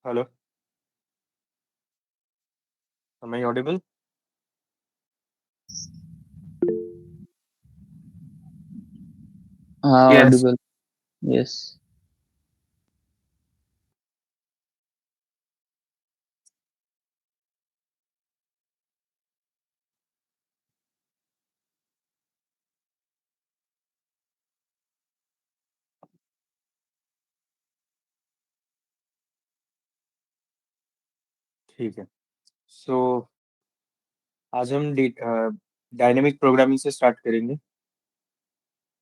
Hello, am I audible? हाँ Yes. Audible. Yes. ठीक है। सो आज हम डायनेमिक प्रोग्रामिंग से स्टार्ट करेंगे।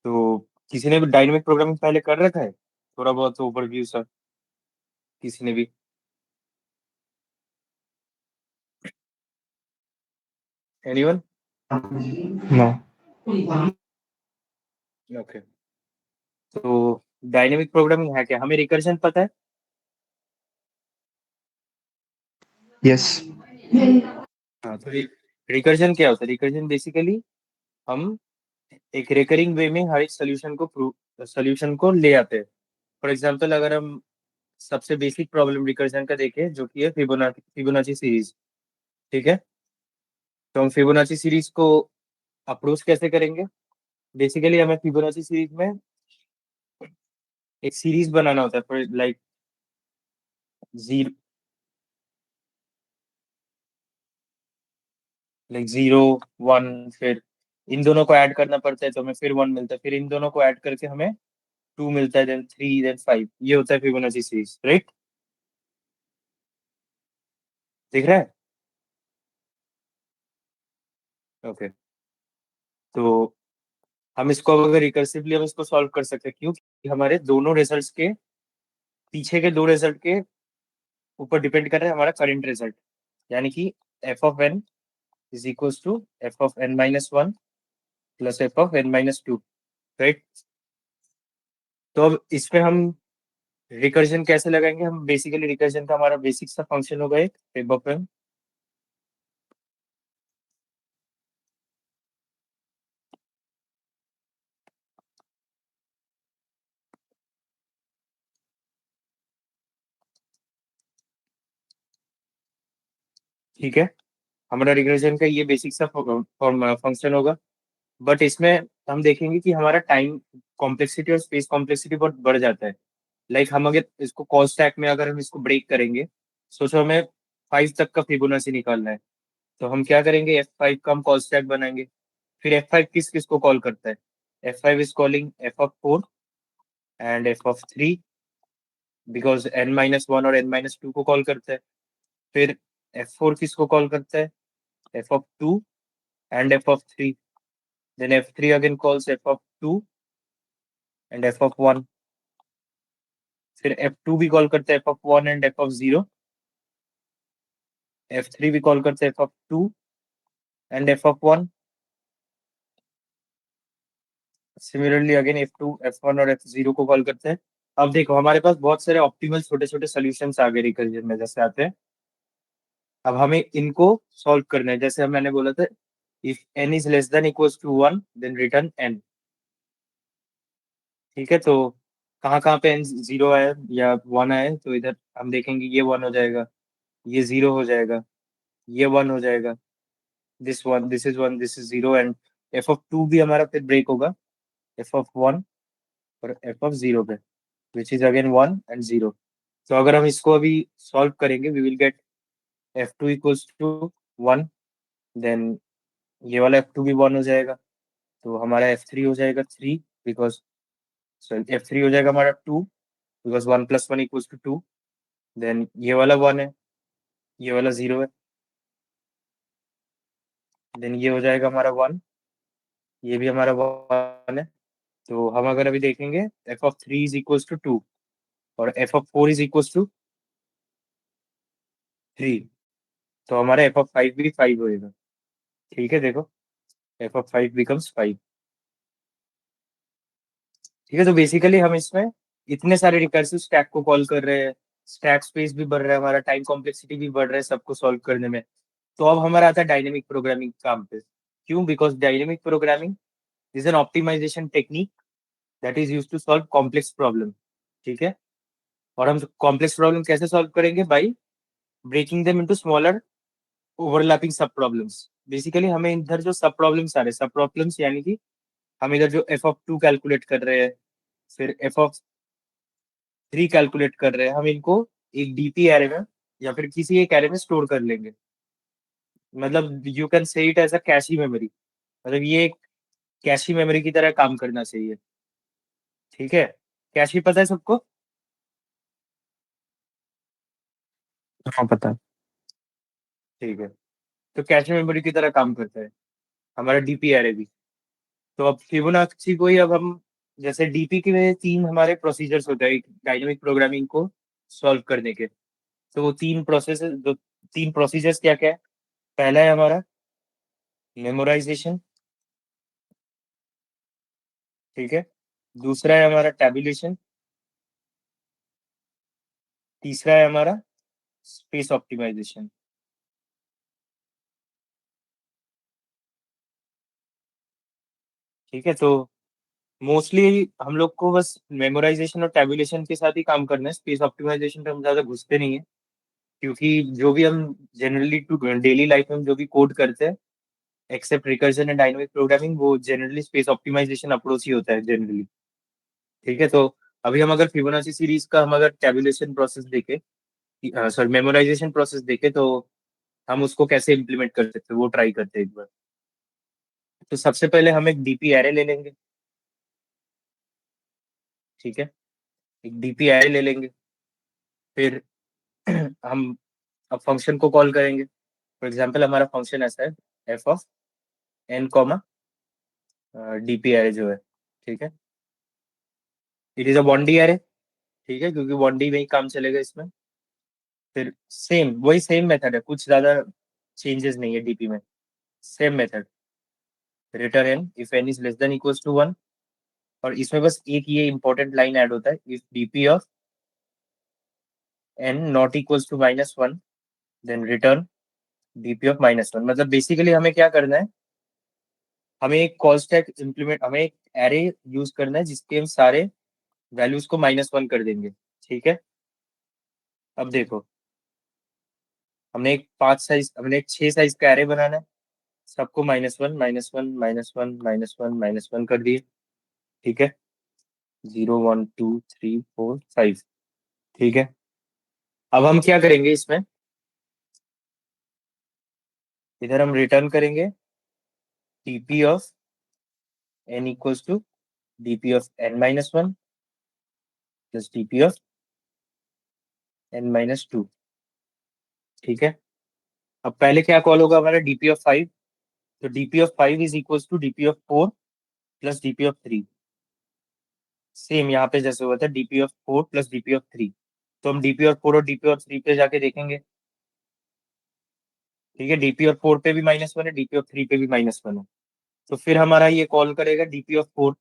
तो किसी ने भी डायनेमिक प्रोग्रामिंग पहले कर रखा है? थोड़ा बहुत ओवरव्यू सर, किसी ने भी? एनीवन? No. ओके। तो डायनेमिक प्रोग्रामिंग है क्या? हमें रिकर्जन पता है? Yes. हाँ, तो रिकर्जन क्या होता है? रिकर्जन बेसिकली हम एक रिकरिंग वे में हर एक सोल्यूशन को ले आते हैं। फॉर एग्जांपल, अगर हम सबसे बेसिक प्रॉब्लम रिकर्जन का देखें, जो कि है फिबोनाची सीरीज। ठीक है। तो हम फिबोनाची सीरीज को अप्रोच कैसे करेंगे? बेसिकली हमें फिबोनाची सीरीज में एक सीरीज बनाना होता है, फॉर लाइक जीरो, लाइक 0 1, फिर इन दोनों को ऐड करना पड़ता है तो हमें फिर 1 मिलता है, फिर इन दोनों को ऐड करके हमें 2 मिलता है, देन 3, देन 5। ये होता है फिबोनाची सीरीज, राइट? दिख रहा है? ओके। तो हम इसको अगर रिकर्सिवली हम इसको सॉल्व कर सकते हैं, क्योंकि हमारे दोनों रिजल्ट्स के पीछे के दो रिजल्ट के ऊपर डिपेंड कर रहा है हमारा करंट रिजल्ट। यानी कि F of n is equals to F of n minus one plus F of n minus two, right? तो अब इस पे हम रिकर्जन कैसे लगाएंगे? हम बेसिकली रिकर्जन का हमारा बेसिक सा फंक्शन होगा एक वेब ओपन। ठीक है। हमारा रिकर्जन का ये बेसिक सा फंक्शन होगा। बट इसमें हम देखेंगे कि हमारा टाइम कॉम्प्लेक्सिटी और स्पेस कॉम्प्लेक्सिटी बहुत बढ़ जाता है। लाइक हम अगर इसको कॉल स्टैक में अगर हम इसको ब्रेक करेंगे, सोचो हमें 5 तक का फिबोनाची निकालना है। तो हम क्या करेंगे? F5 का हम कॉल स्टैक बनाएंगे। फिर F5 किस किस को कॉल करता है? F5 is calling F of four and F of three, because n-1 और n-2 को कॉल करता है। फिर F4 किसको कॉल करता है? F of two and F of three. Then F3 again calls F of two and F of one. फिर F2 भी कॉल करता है F of one and F of zero. F3 भी कॉल करता है F of two and F of one. Similarly again F2 F1 और F0 को call करते हैं। अब देखो, हमारे पास बहुत सारे ऑप्टिमल छोटे छोटे सोल्यूशंस आ गए रिकर्जन में जैसे आते हैं। अब हमें इनको सॉल्व करना है, जैसे मैंने बोला था, if n is less than equals to one then return n। ठीक है। तो कहाँ कहाँ पे n जीरो आया या वन आया, तो इधर हम देखेंगे ये वन हो जाएगा, ये जीरो हो जाएगा, ये वन हो जाएगा, this one, this is one, this is zero, and F of two भी हमारा फिर ब्रेक होगा एफ ऑफ वन और एफ ऑफ जीरो पे, which is again one and zero. तो अगर हम इसको अभी सॉल्व करेंगे, we will get F two equals to one, then ये वाला एफ टू भी वन हो जाएगा, तो हमारा एफ थ्री हो जाएगा three, because sorry F three हो जाएगा हमारा two, because one plus one equals to two. Then ये वाला वन है, ये वाला जीरो है, देन ये हो जाएगा हमारा वन, ये भी हमारा वन है। तो हम अगर अभी देखेंगे, F of three is equals to two और F of four is equals to three, तो हमारा एफ ऑफ फाइव भी फाइव होएगा। ठीक है, देखो, F of five becomes five. ठीक है। तो बेसिकली हम इसमें इतने सारे रिकर्सिव स्टैक को कॉल कर रहे हैं, स्टैक स्पेस भी बढ़ रहा है, हमारा टाइम कॉम्प्लेक्सिटी भी बढ़ रहा है सबको सॉल्व करने में। तो अब हमारा आता है डायनेमिक प्रोग्रामिंग काम पे। क्यों? Because dynamic programming is an optimisation technique that is use to solve complex problem. ठीक है। और हम कॉम्प्लेक्स प्रॉब्लम कैसे सॉल्व करेंगे? By breaking them into smaller overlapping sub problems. Basically हमें इधर जो सब प्रॉब्लम्स आ रहे हैं, सब प्रॉब्लम्स यानी कि हम इधर जो एफ ऑफ टू कैलकुलेट कर रहे हैं, फिर एफ ऑफ थ्री कैलकुलेट कर रहे हैं, हम इनको एक डीपी एरे में या फिर किसी एक एरे में स्टोर कर लेंगे। मतलब you can say it as a cache memory. मतलब ये एक कैशी मेमोरी की तरह काम करना चाहिए। ठीक है, कैशी पता है सबको? हाँ पता है। ठीक है, तो कैशी मेमोरी की तरह काम करता है हमारा डीपी एरे भी। तो अब फिबोनाची को ही अब हम, जैसे डीपी के में तीन हमारे प्रोसीजर्स होते हैं डायनेमिक प्रोग्रामिंग को सॉल्व करने के। तो वो तीन प्रोसीजर्स क्या क्या है? पहला है हमारा मेमोराइजेशन, ठीक है। दूसरा है हमारा टैबुलेशन। तीसरा है हमारा स्पेस ऑप्टिमाइजेशन। ठीक है, तो मोस्टली हम लोग को बस मेमोराइजेशन और टैबुलेशन के साथ ही काम करना है। स्पेस ऑप्टिमाइजेशन पे हम ज्यादा घुसते नहीं है, क्योंकि जो भी हम जनरली टू डेली लाइफ में जो भी कोड करते हैं, except recursion and dynamic programming, वो जनरली स्पेस ऑप्टिमाइजेशन अप्रोच ही होता है जनरली। ठीक है, तो अभी हम अगर फिबोनाची सीरीज का हम अगर टैबुलेशन प्रोसेस देखें, सॉरी मेमोराइजेशन प्रोसेस देखें, तो हम उसको कैसे इम्प्लीमेंट कर सकते हैं वो ट्राई करते हैं एक बार। तो सबसे पहले हम एक डीपी एरे ले लेंगे। ठीक है, एक डीपी एरे ले लेंगे। फिर हम अब फंक्शन को कॉल करेंगे। फॉर एग्जाम्पल हमारा फंक्शन ऐसा है, F of n comma DP array जो है। ठीक है, it is a bounded array. ठीक है, क्योंकि बॉन्डी में ही काम चलेगा इसमें। फिर सेम वही सेम मेथड है, कुछ ज्यादा चेंजेस नहीं है डीपी में। Same method, return n if n is less than equals to one. और इसमें बस एक ये इंपॉर्टेंट लाइन ऐड होता है, if DP of n not equals to minus one then return DP of minus one. मतलब basically हमें क्या करना है, हमें एक कॉल स्टैक इम्प्लीमेंट, हमें एक एरे यूज करना है जिसके हम सारे वैल्यूज को माइनस वन कर देंगे। ठीक है, अब देखो, हमने एक छह साइज का एरे बनाना है। सबको minus one minus one minus one minus one minus one कर दिए। ठीक है, 0 1 2 3 4 5। ठीक है, अब हम क्या करेंगे इसमें, इधर हम रिटर्न करेंगे DP of n equals to DP of n minus one plus DP of n minus two. ठीक है, अब पहले क्या कॉल होगा हमारा, डीपी ऑफ फाइव। तो DP of five is equals to DP of four plus DP of three. Same यहाँ पे जैसे हुआ था, DP of four plus DP of three. तो हम डीपी ऑफ फोर और डीपी ऑफ थ्री पे जाके देखेंगे। ठीक है, डीपी ऑफ फोर पे भी माइनस वन है, डीपी ऑफ थ्री पे भी माइनस वन है। तो फिर हमारा ये कॉल करेगा डीपी ऑफ फोर।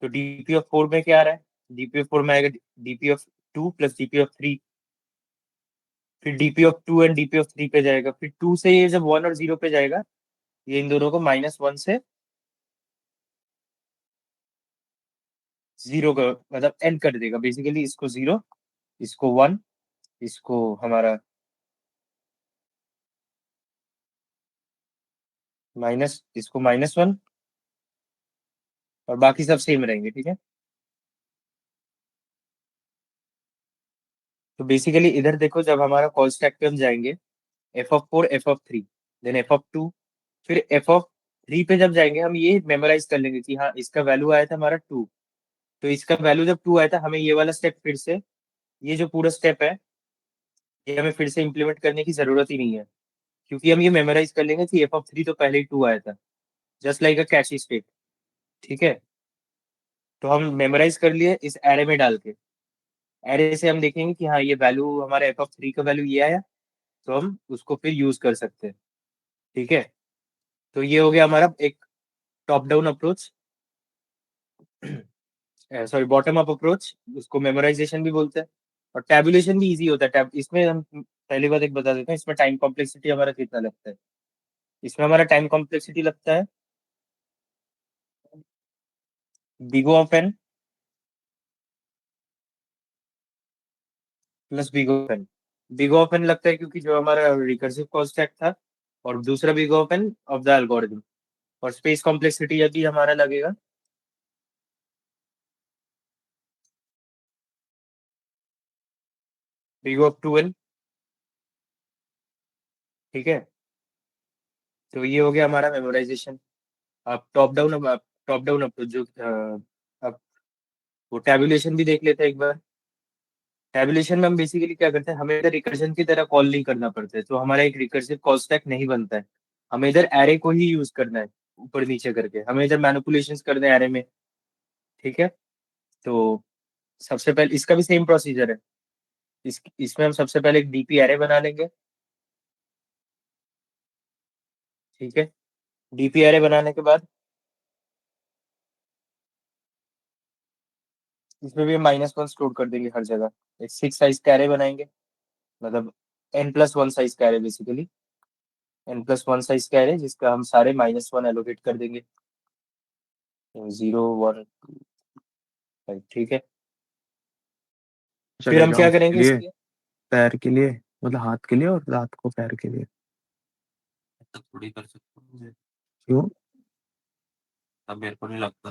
तो डीपी ऑफ फोर में क्या आ रहा है, डीपी ऑफ फोर में आएगा DP of two plus DP of three. फिर DP of two and DP of three पे जाएगा। फिर टू से ये जब वन और जीरो पे जाएगा, ये इन दोनों को माइनस वन से जीरो का मतलब एंड कर देगा। बेसिकली इसको जीरो, इसको वन, इसको हमारा माइनस, इसको माइनस वन, और बाकी सब सेम रहेंगे। ठीक है, तो बेसिकली इधर देखो, जब हमारा कॉल स्टैक पे हम जाएंगे, F of four F of three then F of two, फिर एफ ऑफ थ्री पे जब जाएंगे, हम ये मेमोराइज कर लेंगे कि हाँ इसका वैल्यू आया था हमारा टू। तो इसका वैल्यू जब टू आया था, हमें ये वाला स्टेप फिर से, ये जो पूरा स्टेप है, ये हमें फिर से इम्प्लीमेंट करने की जरूरत ही नहीं है, क्योंकि हम ये मेमोराइज कर लेंगे कि एफ ऑफ थ्री तो पहले ही टू आया था, just like a catchy state. ठीक है, तो हम मेमोराइज कर लिए इस एरे में डाल के। एरे से हम देखेंगे कि हाँ ये वैल्यू हमारा एफ ऑफ थ्री का वैल्यू ये आया, तो हम उसको फिर यूज कर सकते हैं। ठीक है, तो ये हो गया हमारा एक top down approach, sorry bottom up approach, उसको मेमोराइजेशन भी बोलते हैं। और टैबुलेशन भी इजी होता है। टैब इसमें हम पहली बात एक बता देते हैं, इसमें टाइम कॉम्प्लेक्सिटी हमारा कितना लगता है। इसमें हमारा टाइम कॉम्प्लेक्सिटी लगता है big O of n plus big open. Big open लगता है क्योंकि जो हमारा रिकर्सिव कॉल स्टैक था, और दूसरा big open of the algorithm, और स्पेस कॉम्प्लेक्सिटी यदि हमारा लगेगा बिग ऑफ 2n। ठीक है, तो ये हो गया हमारा मेमोराइजेशन। अब टॉप डाउन अप्रोच जो अब वो टैबुलेशन भी देख लेते हैं एक बार। टैबुलेशन में हम बेसिकली क्या करते हैं, हमें इधर रिकर्जन की तरह कॉल नहीं करना पड़ता है, तो हमारा एक रिकर्सिव कॉल स्टैक नहीं बनता है। हमें इधर एरे को ही यूज करना है, ऊपर नीचे करके हमें इधर मैनिपुलेशंस करने हैं एरे में। ठीक है, तो सबसे पहले इसका भी सेम प्रोसीजर है। इसमें हम सबसे पहले एक डीपी एरे बना लेंगे। ठीक है, डीपी एरे बनाने के बाद इसमें भी हम -1 स्टोर कर देंगे हर जगह। एक 6 साइज का एरे बनाएंगे, मतलब n+1 साइज का एरे बेसिकली। n+1 साइज का एरे जिसका हम सारे -1 एलोकेट कर देंगे, 0 1 5। ठीक है, फिर हम चलेगा क्या उसके करेंगे लिए, इसके। पैर के लिए, मतलब हाथ के लिए, और रात को पैर के लिए। तो थोड़ी कर सकते हो मुझे। क्यों? अब मेरे को नहीं लगता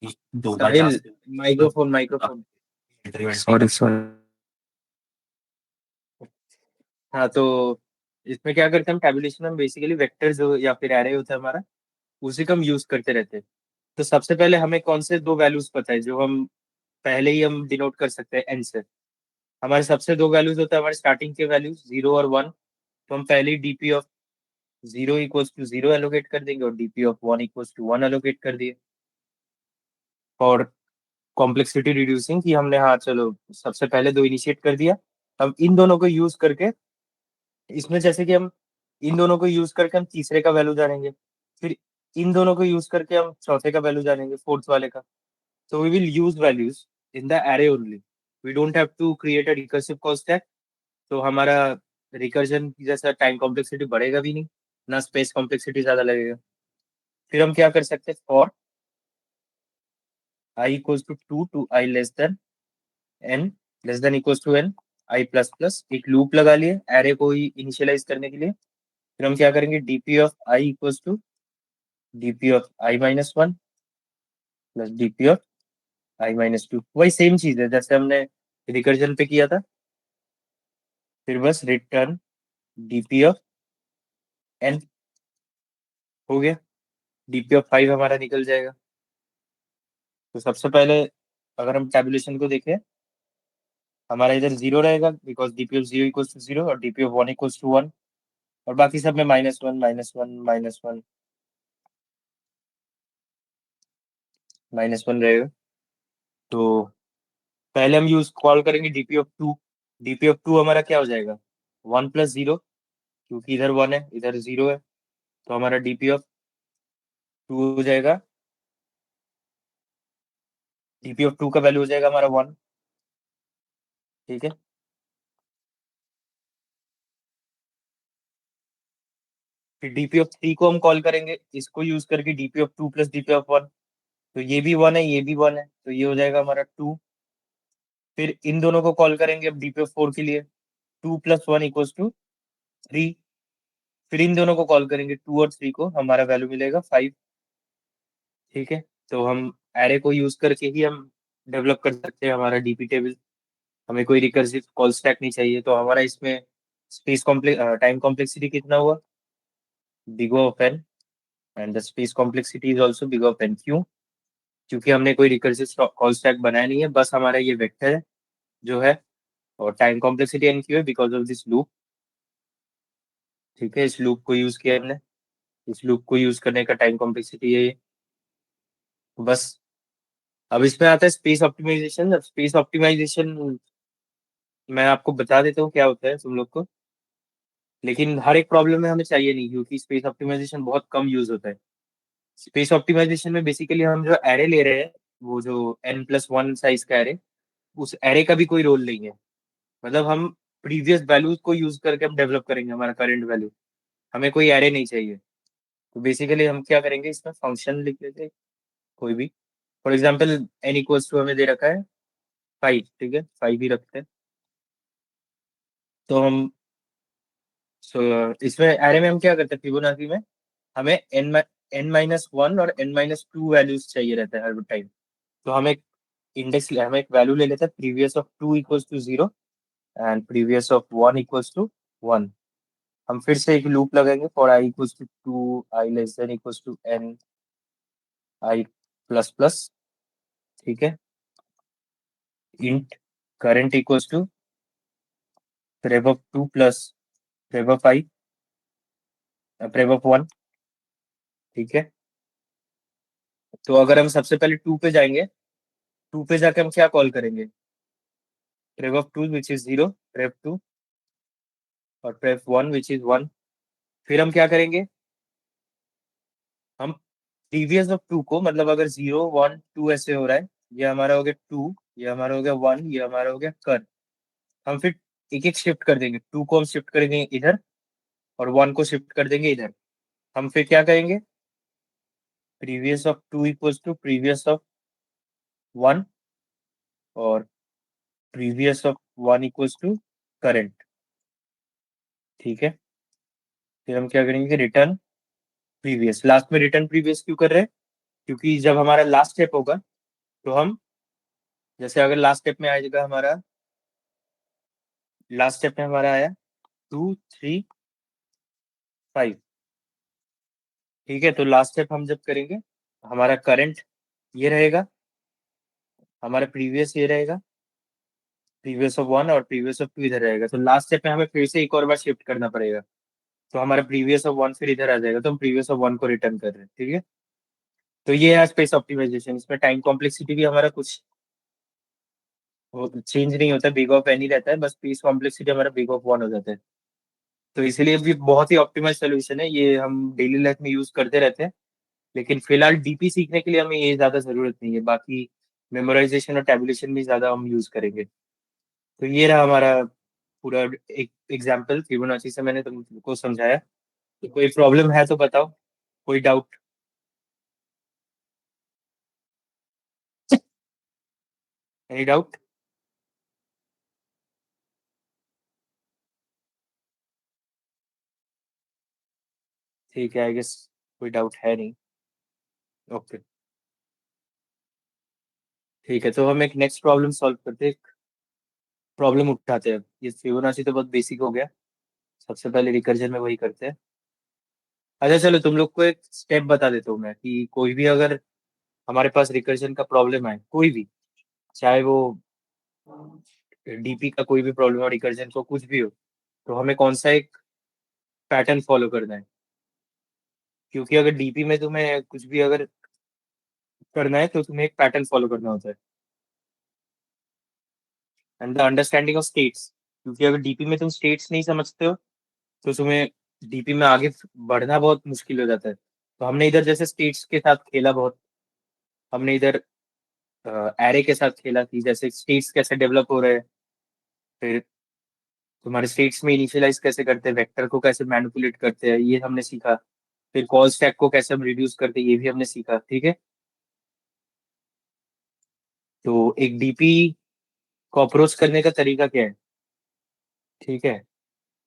कि दो बार जा साहिल, सकते माइक्रोफोन माइक्रोफोन। Sorry sorry. हाँ, तो इसमें क्या करते हैं हम, टेबुलेशन में बेसिकली वेक्टर जो या फिर एरे होता है हमारा, उसी का हम यूज करते रहते हैं। तो सबसे पहले हमें कौन से दो वैल्यूज पता है जो हम पहले ही हम डिनोट कर सकते हैं एन से। हमारे सबसे दो वैल्यूज होते हैं हमारे स्टार्टिंग के वैल्यूज 0 और 1। तो हम पहले ही डीपी ऑफ 0 = 0 एलोकेट कर देंगे और डीपी ऑफ 1 = 1 एलोकेट कर दिए। और कॉम्प्लेक्सिटी रिड्यूसिंग की हमने, हाँ चलो सबसे पहले दो इनिशिएट कर दिया। अब इन दोनों को यूज करके, इसमें जैसे कि हम इन दोनों को यूज करके हम तीसरे का वैल्यू जानेंगे, फिर इन दोनों को यूज करके हम चौथे का वैल्यू जानेंगे, फोर्थ वाले का। So we will use values in the array only. We don't have to create a recursive call stack. तो हमारा रिकर्जन जैसा टाइम कॉम्प्लेक्सिटी बढ़ेगा भी नहीं, ना स्पेस कॉम्प्लेक्सिटी ज्यादा लगेगा। फिर हम क्या कर सकते हैं, for i = 2 to i less than n, less than equals to n, i plus plus एक लूप लगा लिए एरे को ही इनिशियलाइज करने के लिए। फिर हम क्या करेंगे, dp of i - 1 plus dp of i - 2। वही सेम चीज है जैसे हमने रिकर्जन पे किया था। फिर बस रिटर्न डीपी ऑफ एन हो गया, डीपी ऑफ 5 हमारा निकल जाएगा। तो सबसे पहले अगर हम टेबुलेशन को देखें, हमारा इधर 0 रहेगा बिकॉज डीपी ऑफ 0 = 0 और डीपी ऑफ 1 = 1, और बाकी सब में -1 -1 -1 रहेगा। तो पहले हम यूज कॉल करेंगे डीपी ऑफ 2। डीपी ऑफ 2 हमारा क्या हो जाएगा, 1 + 0, क्योंकि इधर 1 है इधर 0 है, तो हमारा डीपी ऑफ 2 हो जाएगा, डीपी ऑफ 2 का वैल्यू हो जाएगा हमारा 1। ठीक है, फिर डीपी ऑफ 3 को हम कॉल करेंगे इसको यूज करके, DP of 2 plus DP of 1। तो ये भी 1 है ये भी 1 है, तो ये हो जाएगा हमारा 2। फिर इन दोनों को कॉल करेंगे अब डीपी ऑफ 4 के लिए, 2 + 1 = 3। फिर इन दोनों को कॉल करेंगे 2 और 3 को, हमारा वैल्यू मिलेगा 5। ठीक है, तो हम एरे को यूज करके ही हम डेवलप कर सकते हैं हमारा डीपी टेबल। हमें कोई रिकर्सिव कॉल स्टैक नहीं चाहिए। तो हमारा इसमें स्पेस कॉम्प्लेक्स टाइम कॉम्प्लेक्सिटी कितना हुआ, big O of n, and the space complexity is also big O of n। क्यों? क्योंकि हमने कोई रिकर्सिव कॉल स्टैक बनाया नहीं है, बस हमारा ये वेक्टर है जो है, और टाइम कॉम्प्लेक्सिटी n क्यू है बिकॉज ऑफ दिस लूप। ठीक है, इस लूप को यूज किया हमने, इस लूप को यूज करने का टाइम कॉम्प्लेक्सिटी है ये। बस अब इसमें आता है स्पेस ऑप्टिमाइजेशन। अब स्पेस ऑप्टिमाइजेशन मैं आपको बता देता हूँ क्या होता है तुम लोग को, लेकिन हर एक प्रॉब्लम में हमें चाहिए नहीं क्योंकि स्पेस ऑप्टिमाइजेशन बहुत कम यूज होता है। स्पेस ऑप्टिमाइजेशन में बेसिकली हम जो एरे ले रहे हैं, वो जो n+1 साइज का एरे, उस एरे का भी कोई रोल नहीं है। मतलब हम प्रीवियस वैल्यूज को यूज करके हम डेवलप करेंगे हमारा करंट वैल्यू, हमें कोई एरे नहीं चाहिए। तो बेसिकली हम क्या करेंगे, इसमें फंक्शन लिख लेते हैं कोई भी। फॉर एग्जाम्पल n = हमें दे रखा है 5, ठीक है 5 ही रखते हैं। तो हम इसमें एरे में हम क्या करते हैं, फिबोनाची में हमें n-1 और n-2 वैल्यूज चाहिए रहता है हर टाइम। तो हम एक वैल्यू ले लेते हैं, previous of 2 equals to 0 and previous of 1 equals to 1। हम फिर से एक लूप लगाएंगे for i equals to 2, i less than equals to n, i plus plus. ठीक है, int current equals to prev of 2 plus prev of i, prev of 1। ठीक है, तो अगर हम सबसे पहले 2 पे जाएंगे, 2 पे जाके हम क्या कॉल करेंगे, prev of 2 which is 0, prev 2 और prev 1 विच इज 1। फिर हम क्या करेंगे, हम प्रीवियस ऑफ 2 को, मतलब अगर 0 1 2 ऐसे हो रहा है, ये हमारा हो गया 2, ये हमारा हो गया 1, ये हमारा हो गया कर। हम फिर एक एक शिफ्ट कर देंगे, 2 को हम शिफ्ट करेंगे इधर और 1 को शिफ्ट कर देंगे इधर। हम फिर क्या करेंगे, previous of 2 equals to previous of 1 और previous of 1 equals to current. ठीक है, फिर हम क्या करेंगे, रिटर्न प्रीवियस। लास्ट में रिटर्न प्रीवियस क्यों कर रहे हैं, क्योंकि जब हमारा लास्ट स्टेप होगा तो हम, जैसे अगर लास्ट स्टेप में आएगा हमारा, लास्ट स्टेप में हमारा आया 2 3 5। ठीक है, तो लास्ट स्टेप हम जब करेंगे, हमारा करंट ये रहेगा, हमारा प्रीवियस ये रहेगा, प्रीवियस ऑफ 1 और प्रीवियस ऑफ 2 इधर रहेगा। तो लास्ट स्टेप में हमें फिर से एक और बार शिफ्ट करना पड़ेगा, तो हमारा प्रीवियस ऑफ 1 फिर इधर आ जाएगा, तो हम प्रीवियस ऑफ 1 को रिटर्न कर रहे हैं। ठीक है, तो ये है स्पेस ऑप्टिमाइजेशन। इसमें टाइम कॉम्प्लेक्सिटी भी हमारा कुछ चेंज नहीं होता, बिग ऑफ एन ही रहता है, बस स्पेस कॉम्प्लेक्सिटी हमारा बिग ऑफ 1 हो जाता है। तो इसीलिए भी बहुत ही ऑप्टिमाइज सोल्यूशन है ये, हम डेली लाइफ में यूज करते रहते हैं। लेकिन फिलहाल डीपी सीखने के लिए हमें ये ज्यादा जरूरत नहीं है, बाकी मेमोराइजेशन और टेबुलेशन भी ज्यादा हम यूज करेंगे। तो ये रहा हमारा पूरा एक एग्जाम्पल फिबोनाची से मैंने तुमको समझाया। तो कोई प्रॉब्लम है तो बताओ, कोई डाउट? Any doubt? ठीक है, आई गेस कोई डाउट है नहीं। ओके, ठीक है, तो हम एक नेक्स्ट प्रॉब्लम सॉल्व करते हैं, एक प्रॉब्लम उठाते हैं। ये फिबोनाची तो बहुत बेसिक हो गया, सबसे पहले रिकर्जन में वही करते हैं। अच्छा चलो, तुम लोग को एक स्टेप बता देता हूँ मैं, कि कोई भी अगर हमारे पास रिकर्जन का प्रॉब्लम है, कोई भी, चाहे वो डीपी का कोई भी प्रॉब्लम हो, रिकर्जन को कुछ भी हो, तो हमें कौन सा एक पैटर्न फॉलो करना है। क्योंकि अगर डीपी में तुम्हें कुछ भी अगर करना है तो तुम्हें एक पैटर्न फॉलो करना होता है, and the understanding of states. क्योंकि अगर डीपी में तुम स्टेट्स नहीं समझते हो तो तुम्हें डीपी में आगे बढ़ना बहुत मुश्किल हो जाता है। तो हमने इधर जैसे स्टेट्स के साथ खेला बहुत, हमने इधर एरे के साथ खेला कि जैसे स्टेट्स कैसे डेवलप हो रहे हैं, फिर तुम्हारे स्टेट्स में इनिशियलाइज कैसे करते हैं, वेक्टर को कैसे मैनिपुलेट करते हैं, ये हमने सीखा। फिर कॉल स्टैक को कैसे हम रिड्यूस करते हैं, ये भी हमने सीखा। ठीक है, तो एक डीपी को अप्रोच करने का तरीका क्या है। ठीक है,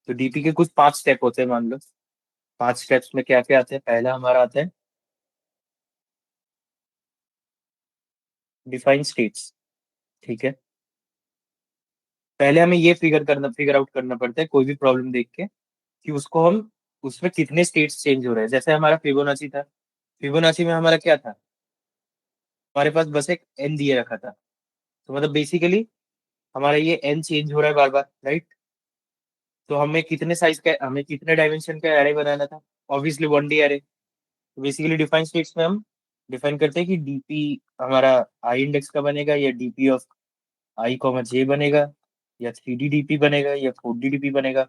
तो डीपी के कुछ 5 स्टेप होते हैं, मान लो। 5 स्टेप्स में क्या क्या आते हैं, पहला हमारा आता है डिफाइन स्टेट्स। ठीक है, पहले हमें ये फिगर आउट करना पड़ता है कोई भी प्रॉब्लम देख के, कि उसको हम, उसमें कितने स्टेट्स चेंज हो रहे हैं। जैसे हमारा फिबोनाची था, फिबोनाची में हमारा क्या था, हमारे पास बस एक एन दिए रखा था। तो मतलब बेसिकली हमारा ये एन चेंज हो रहा है बार बार, राइट। तो हमें कितने डायमेंशन का एरे बनाना था, ऑब्वियसली 1D एरे। तो बेसिकली डिफाइन स्टेट्स में हम डिफाइन करते हैं कि डीपी हमारा आई इंडेक्स का बनेगा, या डीपी ऑफ आई कॉमा जे बनेगा, या 3D डीपी बनेगा, या 4D डीपी बनेगा।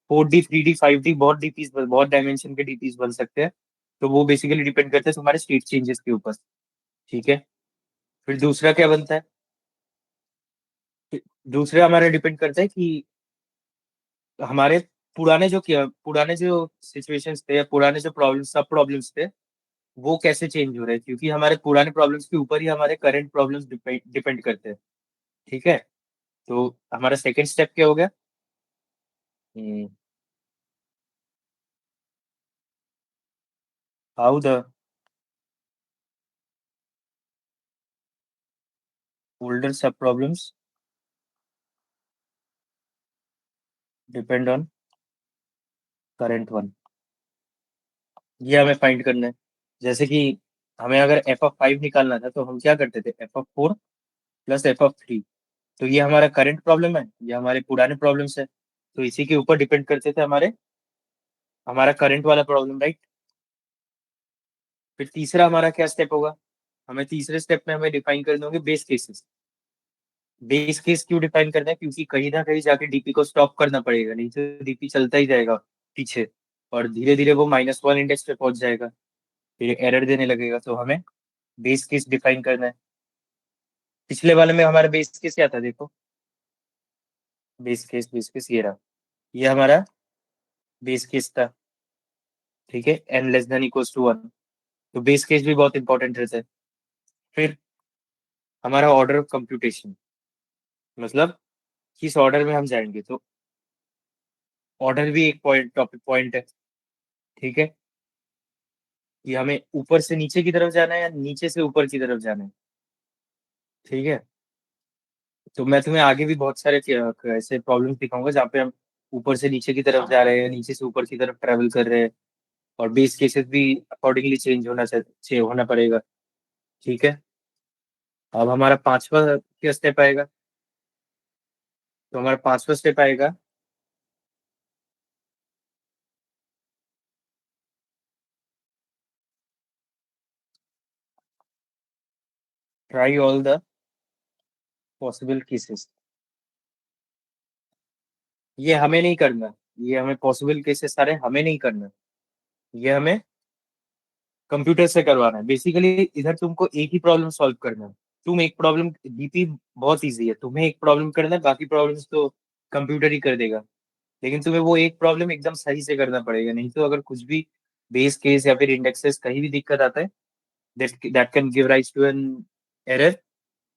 4D 3D 5D बहुत डीपीज, बहुत डायमेंशन के डीपीज बन सकते हैं। तो वो बेसिकली डिपेंड करते हैं तुम्हारे स्टेट चेंजेस के ऊपर। ठीक है, फिर दूसरा क्या बनता है, फिर दूसरा हमारा डिपेंड करता है कि हमारे पुराने जो सिचुएशंस थे, या पुराने जो सब प्रॉब्लम्स थे, वो कैसे चेंज हो रहे हैं। क्योंकि हमारे पुराने प्रॉब्लम्स के ऊपर ही हमारे करंट प्रॉब्लम्स डिपेंड, डिपेंड करते हैं। ठीक है, तो हमारा सेकंड स्टेप क्या हो गया, Hmm. How the older sub problems depend on current one? ये हमें फाइंड करना है। जैसे कि हमें अगर एफ ऑफ 5 निकालना था तो हम क्या करते थे, F of 4 plus F of 3। तो ये हमारा करंट प्रॉब्लम है, ये हमारे पुराने प्रॉब्लम्स है, तो इसी के ऊपर डिपेंड करते थे हमारा करंट वाला प्रॉब्लम, राइट। फिर तीसरा हमारा क्या स्टेप होगा, हमें तीसरे स्टेप में हमें डिफाइन करने होंगे बेस केसेस। बेस केस क्यों डिफाइन करना है, क्योंकि कहीं ना कहीं जाके डीपी को स्टॉप करना पड़ेगा, नहीं तो डीपी चलता ही जाएगा पीछे, और धीरे धीरे वो -1 इंडेक्स पे पहुंच जाएगा, फिर एरर देने लगेगा। तो हमें बेस केस डिफाइन करना है। पिछले वाले में हमारा बेस केस क्या था, देखो, बेस केस ये रहा, ये हमारा बेस केस था, ठीक है, n less than equals to 1। तो बेस केस भी बहुत इंपॉर्टेंट रहता है। फिर हमारा ऑर्डर ऑफ कंप्यूटेशन, मतलब किस ऑर्डर में हम जाएंगे, तो ऑर्डर भी एक टॉपिक पॉइंट है, ठीक है, कि हमें ऊपर से नीचे की तरफ जाना है या नीचे से ऊपर की तरफ जाना है, ठीक है। तो मैं तुम्हें आगे भी बहुत सारे ऐसे प्रॉब्लम दिखाऊंगा जहाँ पे हम ऊपर से नीचे की तरफ जा रहे हैं, नीचे से ऊपर की तरफ ट्रेवल कर रहे हैं, और बेस केसेस भी अकॉर्डिंगली चेंज होना पड़ेगा, ठीक है। अब हमारा पांचवा क्या स्टेप आएगा, तो हमारा पांचवा स्टेप आएगा try all the possible cases. ये हमें नहीं करना, ये हमें पॉसिबल केसेस सारे हमें नहीं करना, ये हमें कंप्यूटर से करवाना है। बेसिकली इधर तुमको एक ही प्रॉब्लम सॉल्व करना है। तुम एक प्रॉब्लम, डीपी बहुत इजी है, तुम्हें एक प्रॉब्लम करना है, बाकी प्रॉब्लम्स तो कंप्यूटर ही कर देगा। लेकिन तुम्हें वो एक प्रॉब्लम एकदम सही से करना पड़ेगा, नहीं तो अगर कुछ भी बेस केस या फिर इंडेक्सेस कहीं भी दिक्कत आता है, that can give rise to an error.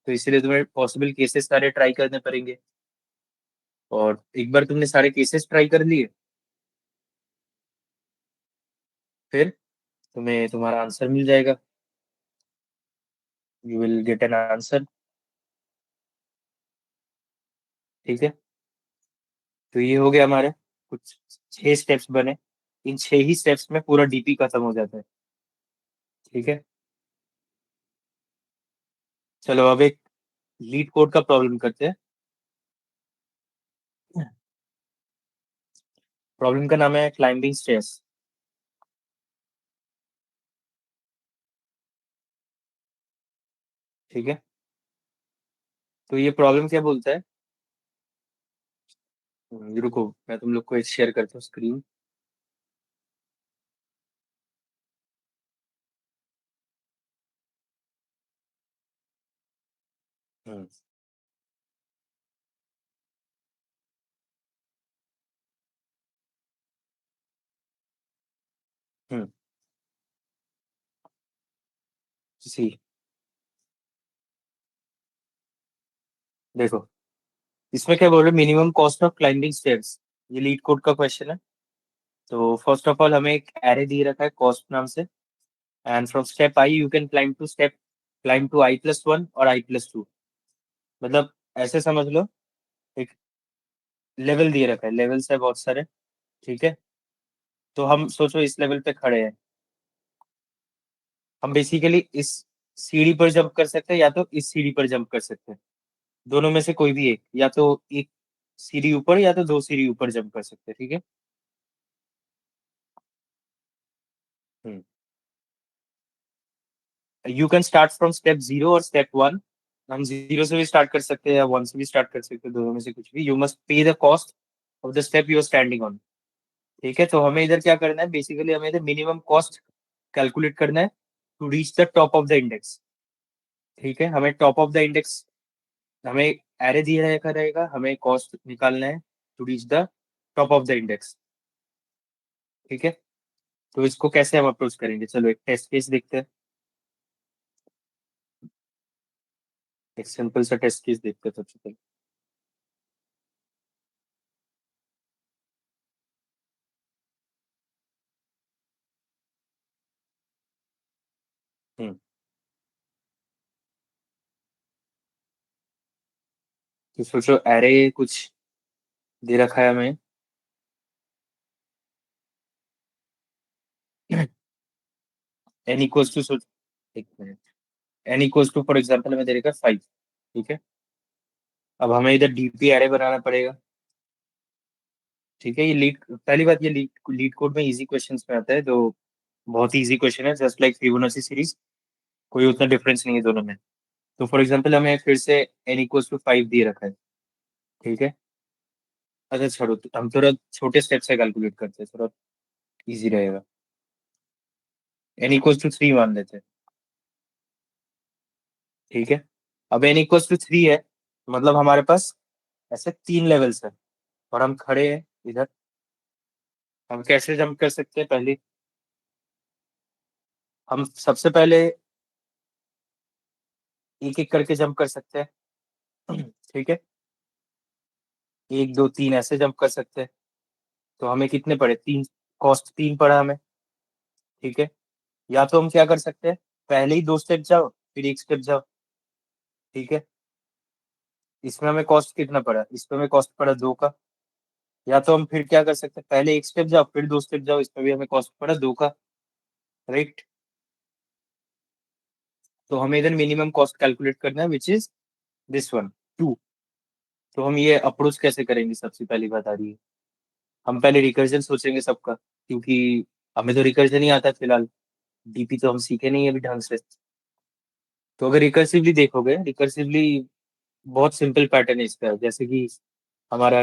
तो इसलिए तुम्हें पॉसिबल केसेस सारे ट्राई करने पड़ेंगे, और एक बार तुमने सारे केसेस ट्राई कर लिए, फिर तुम्हें तुम्हारा आंसर मिल जाएगा, you will get an answer, ठीक है। तो ये हो गया हमारे कुछ 6 स्टेप्स बने, इन 6 ही स्टेप्स में पूरा डीपी खत्म हो जाता है, ठीक है। चलो अब एक लीड कोड का प्रॉब्लम करते हैं। प्रॉब्लम का नाम है क्लाइंबिंग स्टेयर्स, ठीक है। तो ये प्रॉब्लम क्या बोलता है, रुको मैं तुम लोग को एक शेयर करता हूँ स्क्रीन। हम्म हम्म सी, देखो इसमें क्या बोल रहे, minimum cost of climbing stairs, ये लीड कोड का क्वेश्चन है। तो फर्स्ट ऑफ ऑल हमें एक एरे दिए रखा है कॉस्ट नाम से, and from step i you can climb to i+1 और i+2। मतलब ऐसे समझ लो, एक लेवल दिए रखा है, लेवल्स है बहुत सारे, ठीक है। तो हम सोचो इस लेवल पे खड़े हैं, हम बेसिकली इस सीढ़ी पर जंप कर सकते हैं या तो इस सीढ़ी पर जंप कर सकते हैं, दोनों में से कोई भी एक, या तो एक सीढ़ी ऊपर या तो 2 सीढ़ी ऊपर जंप कर सकते हैं, ठीक है। You can start from step 0 और स्टेप 1। हम 0 से भी स्टार्ट कर सकते हैं या 1 से भी स्टार्ट कर सकते हैं, दोनों में से कुछ भी। You must pay the cost of the step you are standing on, ठीक है। तो हमें इधर क्या करना है, बेसिकली हमें इधर मिनिमम कॉस्ट कैलकुलेट करना है to reach the top of the index, ठीक है। हमें टॉप ऑफ द इंडेक्स, हमें एरे दिया रहेगा, हमें कॉस्ट निकालना है to reach the top of the index, ठीक है। तो इसको कैसे हम अप्रोच करेंगे, चलो एक टेस्ट केस देखते हैं, एक सिंपल सा टेस्ट केस देखते हैं सबसे पहले। तो सोचो एरे कुछ दे रखा है हमें एन इक्वल्स टू, सोच, एक minute, n equals to for example हमें दे रखा है 5, ठीक है। अब हमें इधर डीपी एरे बनाना पड़ेगा, ठीक है। ये लीड, पहली बात, ये लीड लीड कोड में इजी क्वेश्चंस में आता है, तो बहुत ही इजी क्वेश्चन है, जस्ट लाइक फिबोनाची सीरीज, कोई उतना डिफरेंस नहीं है दोनों में। तो फॉर एग्जाम्पल हमें फिर से एन इक्वल्स टू 5 दिए रखा है, ठीक है। अच्छा छोड़ो, तो हम थोड़ा छोटे स्टेप से कैलकुलेट करते हैं, थोड़ा इजी रहेगा। एन इक्वल्स टू 3 मान लेते हैं, ठीक है। अब एन इक्वल्स टू 3 है, मतलब हमारे पास ऐसे 3 लेवल्स है, और हम खड़े हैं इधर। हम कैसे जंप कर सकते हैं? पहले हम सबसे पहले एक एक करके जंप कर सकते हैं, ठीक है। 1 2 3 ऐसे जंप कर सकते हैं। तो हमें कितने पड़े? 3, कॉस्ट 3 पड़ा हमें, ठीक है। या तो हम क्या कर सकते हैं, पहले ही 2 स्टेप जाओ फिर 1 स्टेप जाओ, ठीक है। इसमें हमें कॉस्ट कितना पड़ा? इसमें हमें कॉस्ट पड़ा 2 का। या तो हम फिर क्या कर सकते हैं, पहले 1 स्टेप जाओ फिर 2 स्टेप जाओ, इसमें भी हमें कॉस्ट पड़ा 2 का, राइट। तो हमें इधर मिनिमम कॉस्ट कैलकुलेट करना है, विच इज दिस वन, 2। तो हम ये अप्रोच कैसे करेंगे? सबसे पहली बात आ रही है, हम पहले रिकर्जन सोचेंगे सबका, क्योंकि हमें तो रिकर्जन ही आता है फिलहाल, डीपी तो हम सीखे नहीं है अभी ढंग से। तो अगर रिकर्सिवली देखोगे, रिकर्सिवली बहुत सिंपल पैटर्न है इसका, जैसे कि हमारा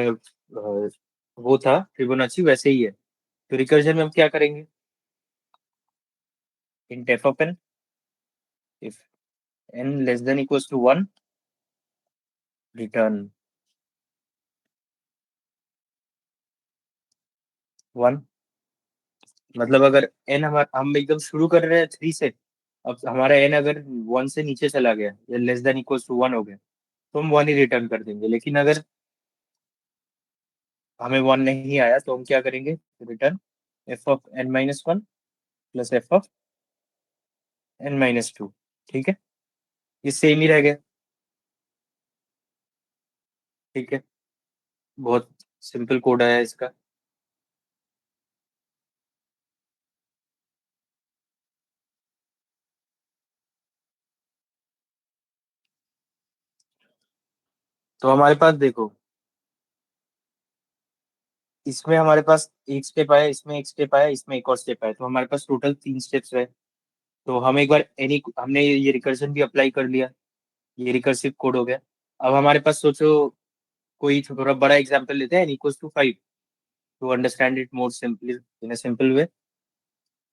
वो था फिबोनाची, वैसे ही है। तो रिकर्जन में हम क्या करेंगे, in F of n, if n less than equals to 1, return 1। मतलब अगर एन, हमारा, हम एकदम शुरू कर रहे हैं 3 से, अब हमारा एन अगर 1 से नीचे चला गया या लेस देन इक्वल्स टू 1 हो गया, तो हम 1 ही रिटर्न कर देंगे। लेकिन अगर हमें 1 नहीं आया तो हम क्या करेंगे, return F of n minus 1 plus F of n minus 2, ठीक है। ये सेम ही रह गया, ठीक है। बहुत सिंपल कोड है इसका। तो हमारे पास देखो, इसमें हमारे पास एक स्टेप आया, इसमें एक स्टेप आया, इसमें एक और स्टेप आया, तो हमारे पास टोटल 3 स्टेप्स है। तो हम एक बार एनी, हमने ये रिकर्जन भी अप्लाई कर लिया, ये रिकर्सिव कोड हो गया। अब हमारे पास सोचो, कोई थोड़ा बड़ा एग्जांपल लेते हैं, n equals to 5, to understand it more simply, in a simple way.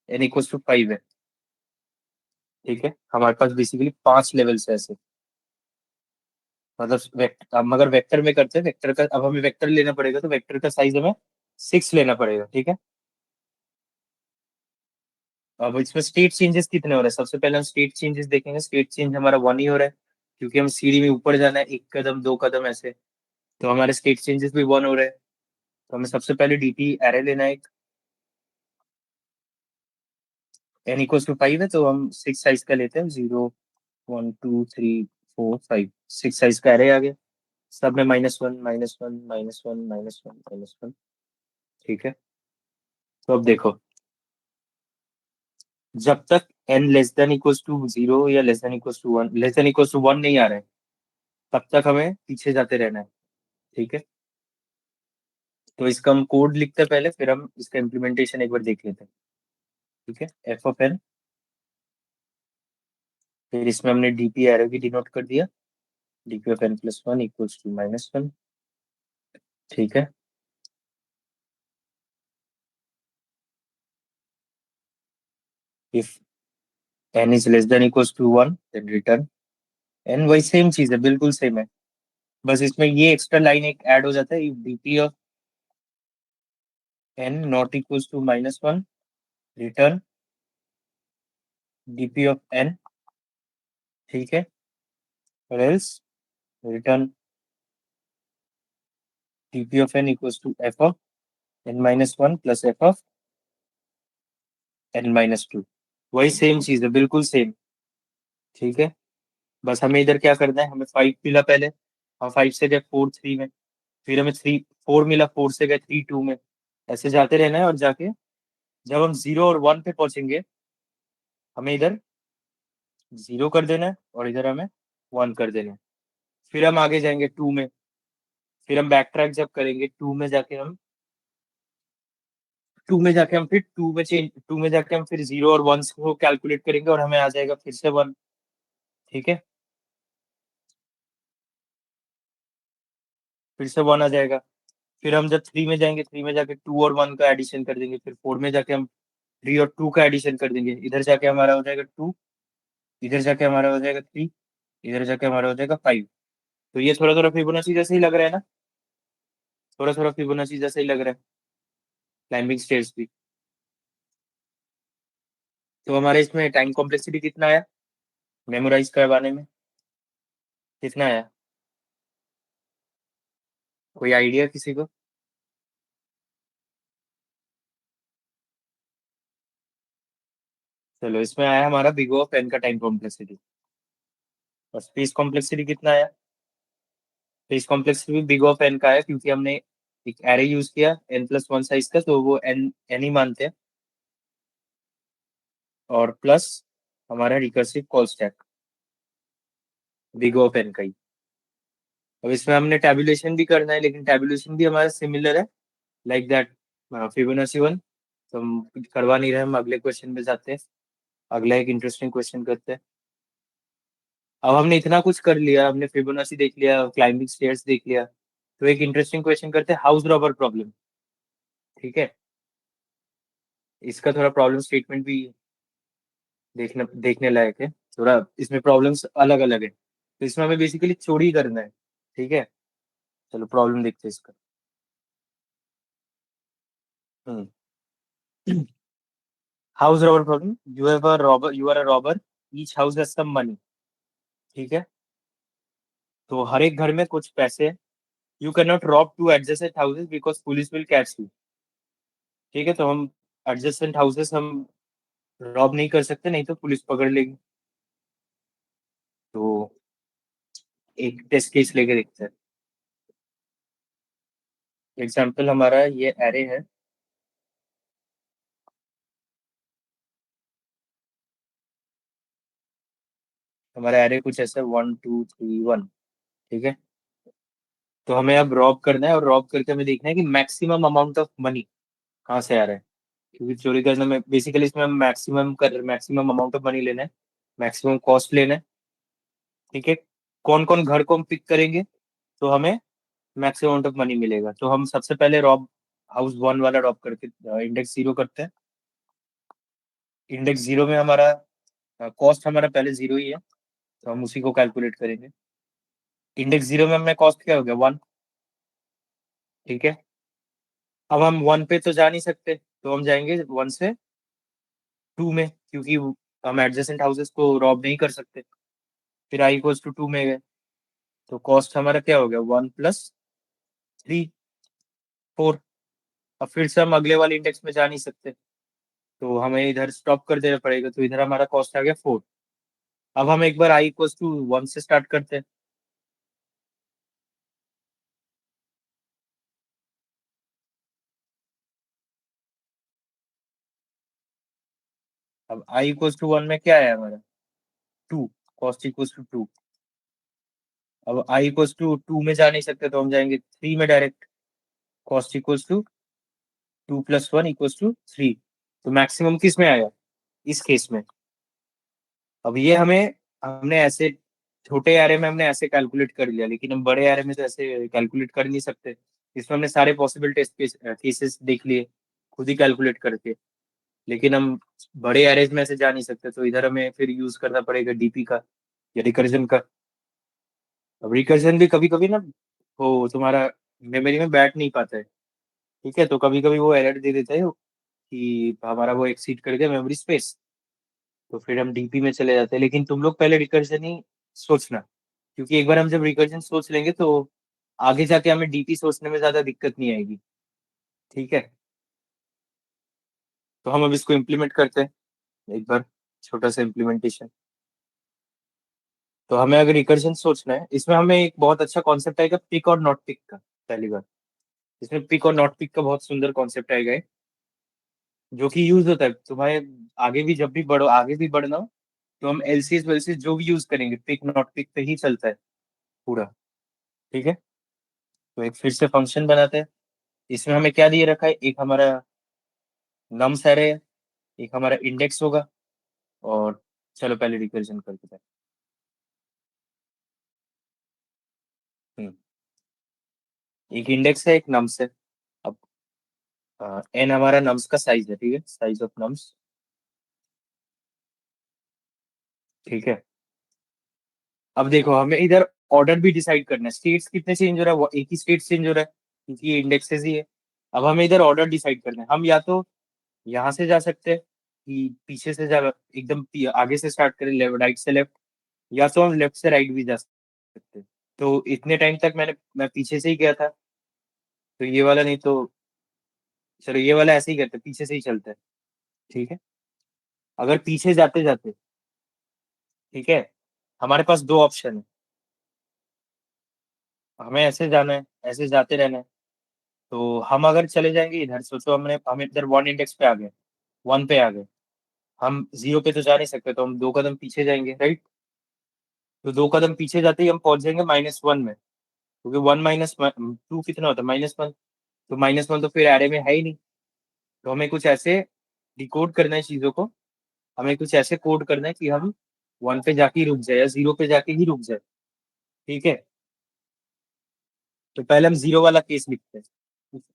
N equals to 5 है, ठीक है। हमारे पास बेसिकली 5 लेवल्स है ऐसे, मतलब वेक्टर, अब अगर वेक्टर में करते हैं, वेक्टर का, अब हमें वेक्टर लेना पड़ेगा, तो वेक्टर का साइज हमें 6 लेना पड़ेगा, ठीक है। अब इसमें स्टेट चेंजेस कितने हो रहे हैं? सबसे पहले हम स्टेट चेंजेस देखेंगे। स्टेट चेंज हमारा 1 ही हो रहा है, क्योंकि हम सीढ़ी में ऊपर जाना है, 1 कदम 2 कदम ऐसे, तो हमारे स्टेट चेंजेस भी 1 हो रहे हैं। तो हमें सबसे पहले डीपी एरे लेना है, एन इक्वल्स टू 5 है, तो हम 6 साइज का लेते हैं, 0 1 2 3 4 5, 6 साइज का एरे आ गया। सब में -1 -1 -1 -1 -1, ठीक है। तो अब देखो, जब तक n less than equals to 0 या less than equals to 1, less than equals to 1 नहीं आ रहा है, तब तक हमें पीछे जाते रहना है, ठीक है। तो इसका हम कोड लिखते हैं पहले, फिर हम इसका इम्प्लीमेंटेशन एक बार देख लेते हैं, ठीक है। एफ ऑफ एन, फिर इसमें हमने डीपी एरो की डिनोट कर दिया, DP of n plus 1 equals to -1, ठीक है। If n is less than equals to 1, then return n. वही सेम चीज है, बिल्कुल सेम है, बस इसमें ये एक्स्ट्रा लाइन एक ऐड हो जाता है, if DP of n not equals to -1, return DP of n, ठीक है। और else return dp of n equals to f of n minus 1 plus f of n minus 2। वही सेम चीज है, बिल्कुल सेम। ठीक है, बस हमें इधर क्या करना है, हमें 5 मिला पहले, हम 5 से गए 4 3 में, फिर हमें 4 मिला, 4 से गए 3 2 में, ऐसे जाते रहना है। और जाके जब हम 0 और 1 पे पहुंचेंगे, हमें इधर 0 कर देना है और इधर हमें 1 कर देना है। फिर हम आगे जाएंगे 2 में, फिर हम बैक ट्रैक जब करेंगे 2 में जाके हम फिर 2 में जाके हम फिर 0 और 1 को कैलकुलेट करेंगे और हमें आ जाएगा फिर से 1। ठीक है, फिर से 1 आ जाएगा। फिर हम जब 3 में जाएंगे, 3 में जाके 2 और 1 का एडिशन कर देंगे, फिर 4 में जाके हम 3 और 2 का एडिशन कर देंगे, इधर जाके हमारा हो जाएगा 2, इधर जाके हमारा हो जाएगा 3, इधर जाके हमारा हो जाएगा 5। तो ये थोड़ा थोड़ा फिबोनाची जैसे ही लग रहा है ना, थोड़ा थोड़ा फिबोनाची जैसे ही लग रहा है, क्लाइंबिंग स्टेयर्स भी। तो हमारे इसमें टाइम कॉम्प्लेक्सिटी कितना आया मेमोराइज करवाने में, कितना आया, कोई आइडिया किसी को? चलो, इसमें आया हमारा बिग O ऑफ n का टाइम कॉम्प्लेक्सिटी। और स्पेस कॉम्प्लेक्सिटी कितना आया? स्पेस कॉम्प्लेक्सिटी भी बिग O ऑफ n का है, क्योंकि हमने एक एरे यूज किया n+1 साइज का, तो वो n ही मानते हैं। और प्लस हमारा recursive call stack big O of n का ही। अब इसमें हमने टेबुलेशन भी करना है, लेकिन टेबुलेशन भी हमारा सिमिलर है, लाइक दैट फिबोनाची 1। तो हम कुछ करवा नहीं रहे, हम अगले क्वेश्चन पे जाते हैं। अगला एक इंटरेस्टिंग क्वेश्चन करते हैं। अब हमने इतना कुछ कर लिया, हमने फिबोनाची देख लिया, क्लाइंबिंग स्टेयर्स देख लिया, तो एक इंटरेस्टिंग क्वेश्चन करते हैं, हाउस रॉबर प्रॉब्लम। ठीक है, इसका थोड़ा प्रॉब्लम स्टेटमेंट भी देखने देखने लायक है। थोड़ा इसमें प्रॉब्लम्स अलग अलग है, तो इसमें हमें बेसिकली चोरी करना है। ठीक है, चलो प्रॉब्लम देखते हैं इसका। Hmm house robber problem, you are a robber, each house has some money. ठीक है, तो हर एक घर में कुछ पैसे हैं। You can not rob two adjacent houses because police will catch you. ठीक है, तो हम एडजेसेंट हाउसेस हम रॉब नहीं कर सकते, नहीं तो पुलिस पकड़ लेगी। तो एक टेस्ट केस लेके देखते हैं। एग्जाम्पल हमारा ये एरे है, हमारा एरे कुछ ऐसा 1 2 3 1। ठीक है, तो हमें अब रॉब करना है, और रॉब करके हमें देखना है कि मैक्सिमम अमाउंट ऑफ मनी कहाँ से आ रहा है। क्योंकि चोरी करने में बेसिकली इसमें हम मैक्सिमम अमाउंट ऑफ मनी लेना है, मैक्सिमम कॉस्ट लेना है। ठीक है, कौन कौन घर को हम पिक करेंगे तो हमें मैक्सिमम अमाउंट ऑफ मनी मिलेगा। तो हम सबसे पहले रॉब हाउस 1 वाला रॉब करके इंडेक्स 0 करते हैं। इंडेक्स 0 में हमारा कॉस्ट हमारा पहले 0 ही है, तो हम उसी को कैलकुलेट करेंगे। इंडेक्स 0 में हमें कॉस्ट क्या हो गया, 1। ठीक है, अब हम 1 पे तो जा नहीं सकते, तो हम जाएंगे 1 से 2 में, क्योंकि हम एडजेसेंट हाउसेस को रॉब नहीं कर सकते। फिर आई इक्वल्स टू 2 में गए, तो कॉस्ट हमारा क्या हो गया, 1 + 3 4। अब फिर से हम अगले वाले इंडेक्स में जा नहीं सकते, तो हमें इधर स्टॉप कर देना पड़ेगा, तो इधर हमारा कॉस्ट आ गया 4। अब हम एक बार i = 1 से स्टार्ट करते हैं। अब i = 1 में क्या है हमारा, 2, कॉस्ट इक्वल्स टू 2। अब i = 2 में जा नहीं सकते, तो हम जाएंगे 3 में डायरेक्ट, कॉस्ट इक्वल्स टू 2 + 1 = 3। तो मैक्सिमम किस में आया, इस केस में। अब ये हमने ऐसे छोटे एरे में हमने ऐसे कैलकुलेट कर लिया, लेकिन हम बड़े एरे में तो ऐसे कैलकुलेट कर नहीं सकते। इसमें हमने सारे पॉसिबल टेस्ट केसेस देख लिए खुद ही कैलकुलेट करके, लेकिन हम बड़े एरेज में ऐसे जा नहीं सकते, तो इधर हमें फिर यूज करना पड़ेगा डीपी का या रिकर्जन का। अब रिकर्जन भी कभी कभी ना वो तुम्हारा मेमोरी में बैठ नहीं पाता है। ठीक है, तो कभी कभी वो एरर दे देता है कि हमारा वो एक्सीड कर गया मेमोरी स्पेस, तो फिर हम डीपी में चले जाते हैं। लेकिन तुम लोग पहले रिकर्जन ही सोचना, क्योंकि एक बार हम जब रिकर्जन सोच लेंगे तो आगे जाके हमें डीपी सोचने में ज्यादा दिक्कत नहीं आएगी। ठीक है, तो हम अब इसको इम्प्लीमेंट करते हैं एक बार, छोटा सा इम्प्लीमेंटेशन। तो हमें अगर रिकर्जन सोचना है, इसमें हमें एक बहुत अच्छा कॉन्सेप्ट आएगा पिक और नॉट पिक का। पहली बार इसमें पिक और नॉट पिक का बहुत सुंदर कॉन्सेप्ट आएगा ये, जो कि यूज होता है तुम्हारे आगे भी, जब भी बढ़ो, आगे भी बढ़ना हो तो हम एलसीएस वेलसीएस जो भी यूज करेंगे पिक नॉट पिक पे ही चलता है पूरा। ठीक है, तो एक फिर से फंक्शन बनाते हैं। इसमें हमें क्या दिए रखा है, एक हमारा नम्स एरे है, एक हमारा इंडेक्स होगा, और चलो पहले रिकर्जन करते हैं। एक इंडेक्स है, एक नम्स है। अब एन हमारा नम्स का साइज है, ठीक है, साइज ऑफ नम्स। ठीक है, अब देखो हमें इधर ऑर्डर भी डिसाइड करना है, स्टेट्स कितने चेंज हो रहा है, वो एक ही स्टेट चेंज हो रहा है क्योंकि ये इंडेक्सेस ही है। अब हमें इधर ऑर्डर डिसाइड करना है, हम या तो यहाँ से जा सकते हैं कि पीछे से जा, एकदम आगे से स्टार्ट करें, लेफ्ट राइट से लेफ्ट, या तो हम लेफ्ट से राइट भी जा सकते हैं। तो इतने टाइम तक मैं पीछे से ही गया था, तो ये वाला नहीं तो चलो ये वाला ऐसे ही करते हैं, पीछे से ही चलते हैं। ठीक है, अगर पीछे जाते जाते, ठीक है, हमारे पास दो ऑप्शन है, हमें ऐसे जाना है, ऐसे जाते रहना है। तो हम अगर चले जाएंगे इधर, सोचो हम इधर वन इंडेक्स पे आ गए, वन पे आ गए, हम जीरो पे तो जा नहीं सकते, तो हम दो कदम पीछे जाएंगे, राइट। तो दो कदम पीछे जाते ही हम पहुंच जाएंगे -1 में, क्योंकि 1 - 2 कितना होता है, -1। तो -1 तो फिर एरे में है ही नहीं। तो हमें कुछ ऐसे डिकोड करना है चीजों को, हमें कुछ ऐसे कोड करना है कि हम वन पे जाके ही रुक जाए या जीरो पे जाके ही रुक जाए। ठीक है, तो पहले हम जीरो वाला केस लिखते हैं,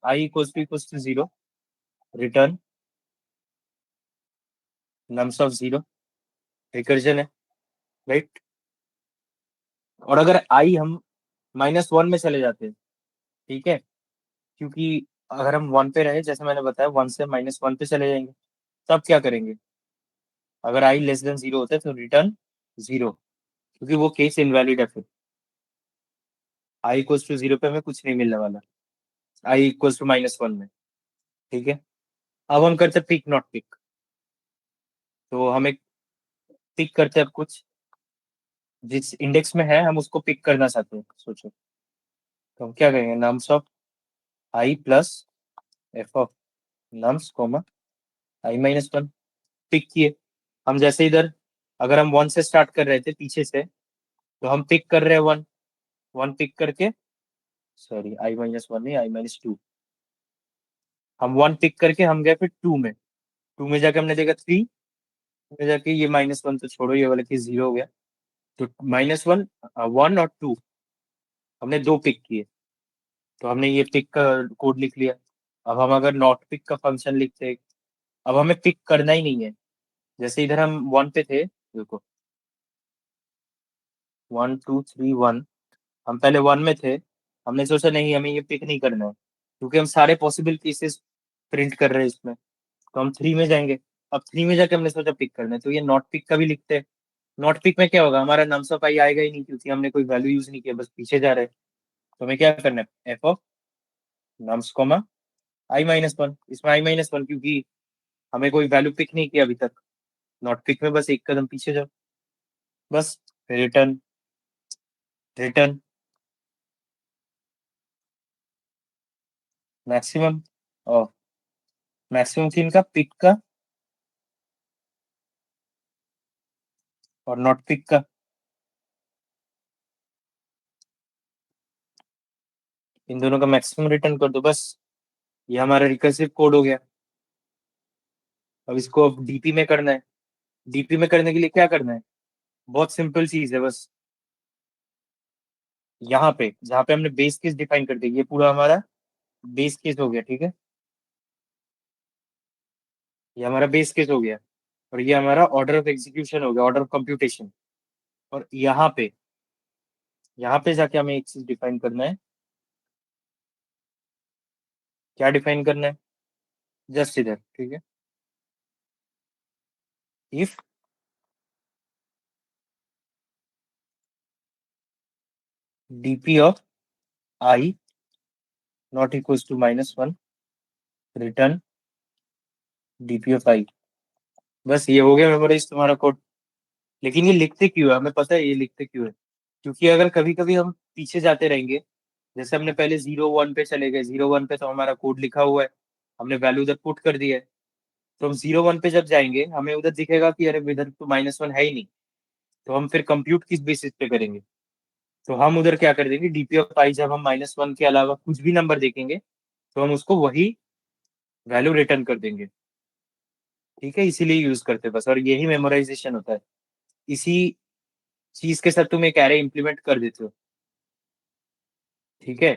i = 0, return nums of zero, recursion है, राइट। और अगर आई हम -1 में चले जाते हैं, ठीक है, क्योंकि अगर हम वन पे रहे, जैसे मैंने बताया, वन से -1 पे चले जाएंगे, तब क्या करेंगे, अगर आई लेस देन जीरो होता है तो रिटर्न जीरो, क्योंकि वो केस इनवैलिड है फिर। i = 0 पे हमें कुछ नहीं मिलने वाला, i = -1 में। ठीक है, अब हम करते हैं पिक नॉट पिक। तो हमें पिक करते हैं अब कुछ जिस इंडेक्स में है, हम उसको पिक करना चाहते हैं, सोचो। तो हम क्या करेंगे, nums of i plus F of nums comma i - 1 pick किए। हम जैसे इधर, अगर हम वन से स्टार्ट कर रहे थे पीछे से, तो हम पिक कर रहे हैं वन, वन पिक करके, सॉरी i - 1 नहीं, i - 2, हम वन पिक करके हम गए फिर टू में, टू में जाके हमने देखा थ्री में जाके ये -1 तो छोड़ो, ये वाला की जीरो हो गया। तो -1, 1 और 2 हमने दो पिक किए, तो हमने ये पिक का कोड लिख लिया। अब हम अगर नॉट पिक का फंक्शन लिखते, अब हमें पिक करना ही नहीं है। जैसे इधर हम वन पे थे, देखो 1 2 3 1, हम पहले वन में थे, हमने सोचा नहीं हमें ये पिक नहीं करना है, क्योंकि हम सारे पॉसिबल केसेस प्रिंट कर रहे हैं इसमें। तो हम थ्री में जाएंगे, अब थ्री में जाके हमने सोचा पिक करना है, तो ये नॉट पिक का भी लिखते हैं। नॉट पिक में क्या होगा, हमारा नम्स ऑफ आई आएगा ही नहीं, क्योंकि हमने कोई वैल्यू यूज नहीं किया, बस पीछे जा रहे हैं। तो हमें क्या करना है, F of nums comma i - 1, इसमें i - 1 क्योंकि हमें कोई वैल्यू पिक नहीं किया अभी तक, नॉट पिक में बस एक कदम पीछे जाओ, बस रिटर्न, रिटर्न मैक्सिमम, और मैक्सिमम किन का, पिक का और नॉट पिक का। इन दोनों का मैक्सिमम रिटर्न कर दो, बस ये हमारा रिकर्सिव कोड हो गया। अब इसको अब डीपी में करना है, डीपी में करने के लिए क्या करना है, बहुत सिंपल चीज है, बस यहाँ पे जहाँ पे हमने बेस केस डिफाइन कर दी, ये पूरा हमारा बेस केस हो गया, ठीक है, ये हमारा बेस केस हो गया, और ये हमारा ऑर्डर ऑफ एग्जीक्यूशन हो गया, ऑर्डर ऑफ कंप्यूटेशन। और यहाँ पे जाके हमें एक चीज डिफाइन करना है, क्या डिफाइन करना है, जस्ट इधर, ठीक है, if DP of i not equals to -1, return DP of i. बस ये हो गया मेमोराइज तुम्हारा कोड, लेकिन ये लिखते क्यों है, हमें पता है ये लिखते क्यों है, क्योंकि अगर कभी कभी हम पीछे जाते रहेंगे, जैसे हमने पहले 0 1 पे चले गए, 0 1 पे तो हमारा कोड लिखा हुआ है, हमने वैल्यू उधर पुट कर दिया है, तो हम 0 1 पे जब जाएंगे हमें उधर दिखेगा कि अरे इधर तो -1 है ही नहीं, तो हम फिर कंप्यूट किस बेसिस पे करेंगे, तो हम उधर क्या कर देंगे, डीपी ऑफ आई जब हम -1 के अलावा कुछ भी नंबर देखेंगे तो हम उसको वही वैल्यू रिटर्न कर देंगे। ठीक है, इसीलिए यूज करते हैं बस, और यही मेमोराइजेशन होता है। इसी चीज के साथ तुम एक एरे इंप्लीमेंट कर देते हो। ठीक है,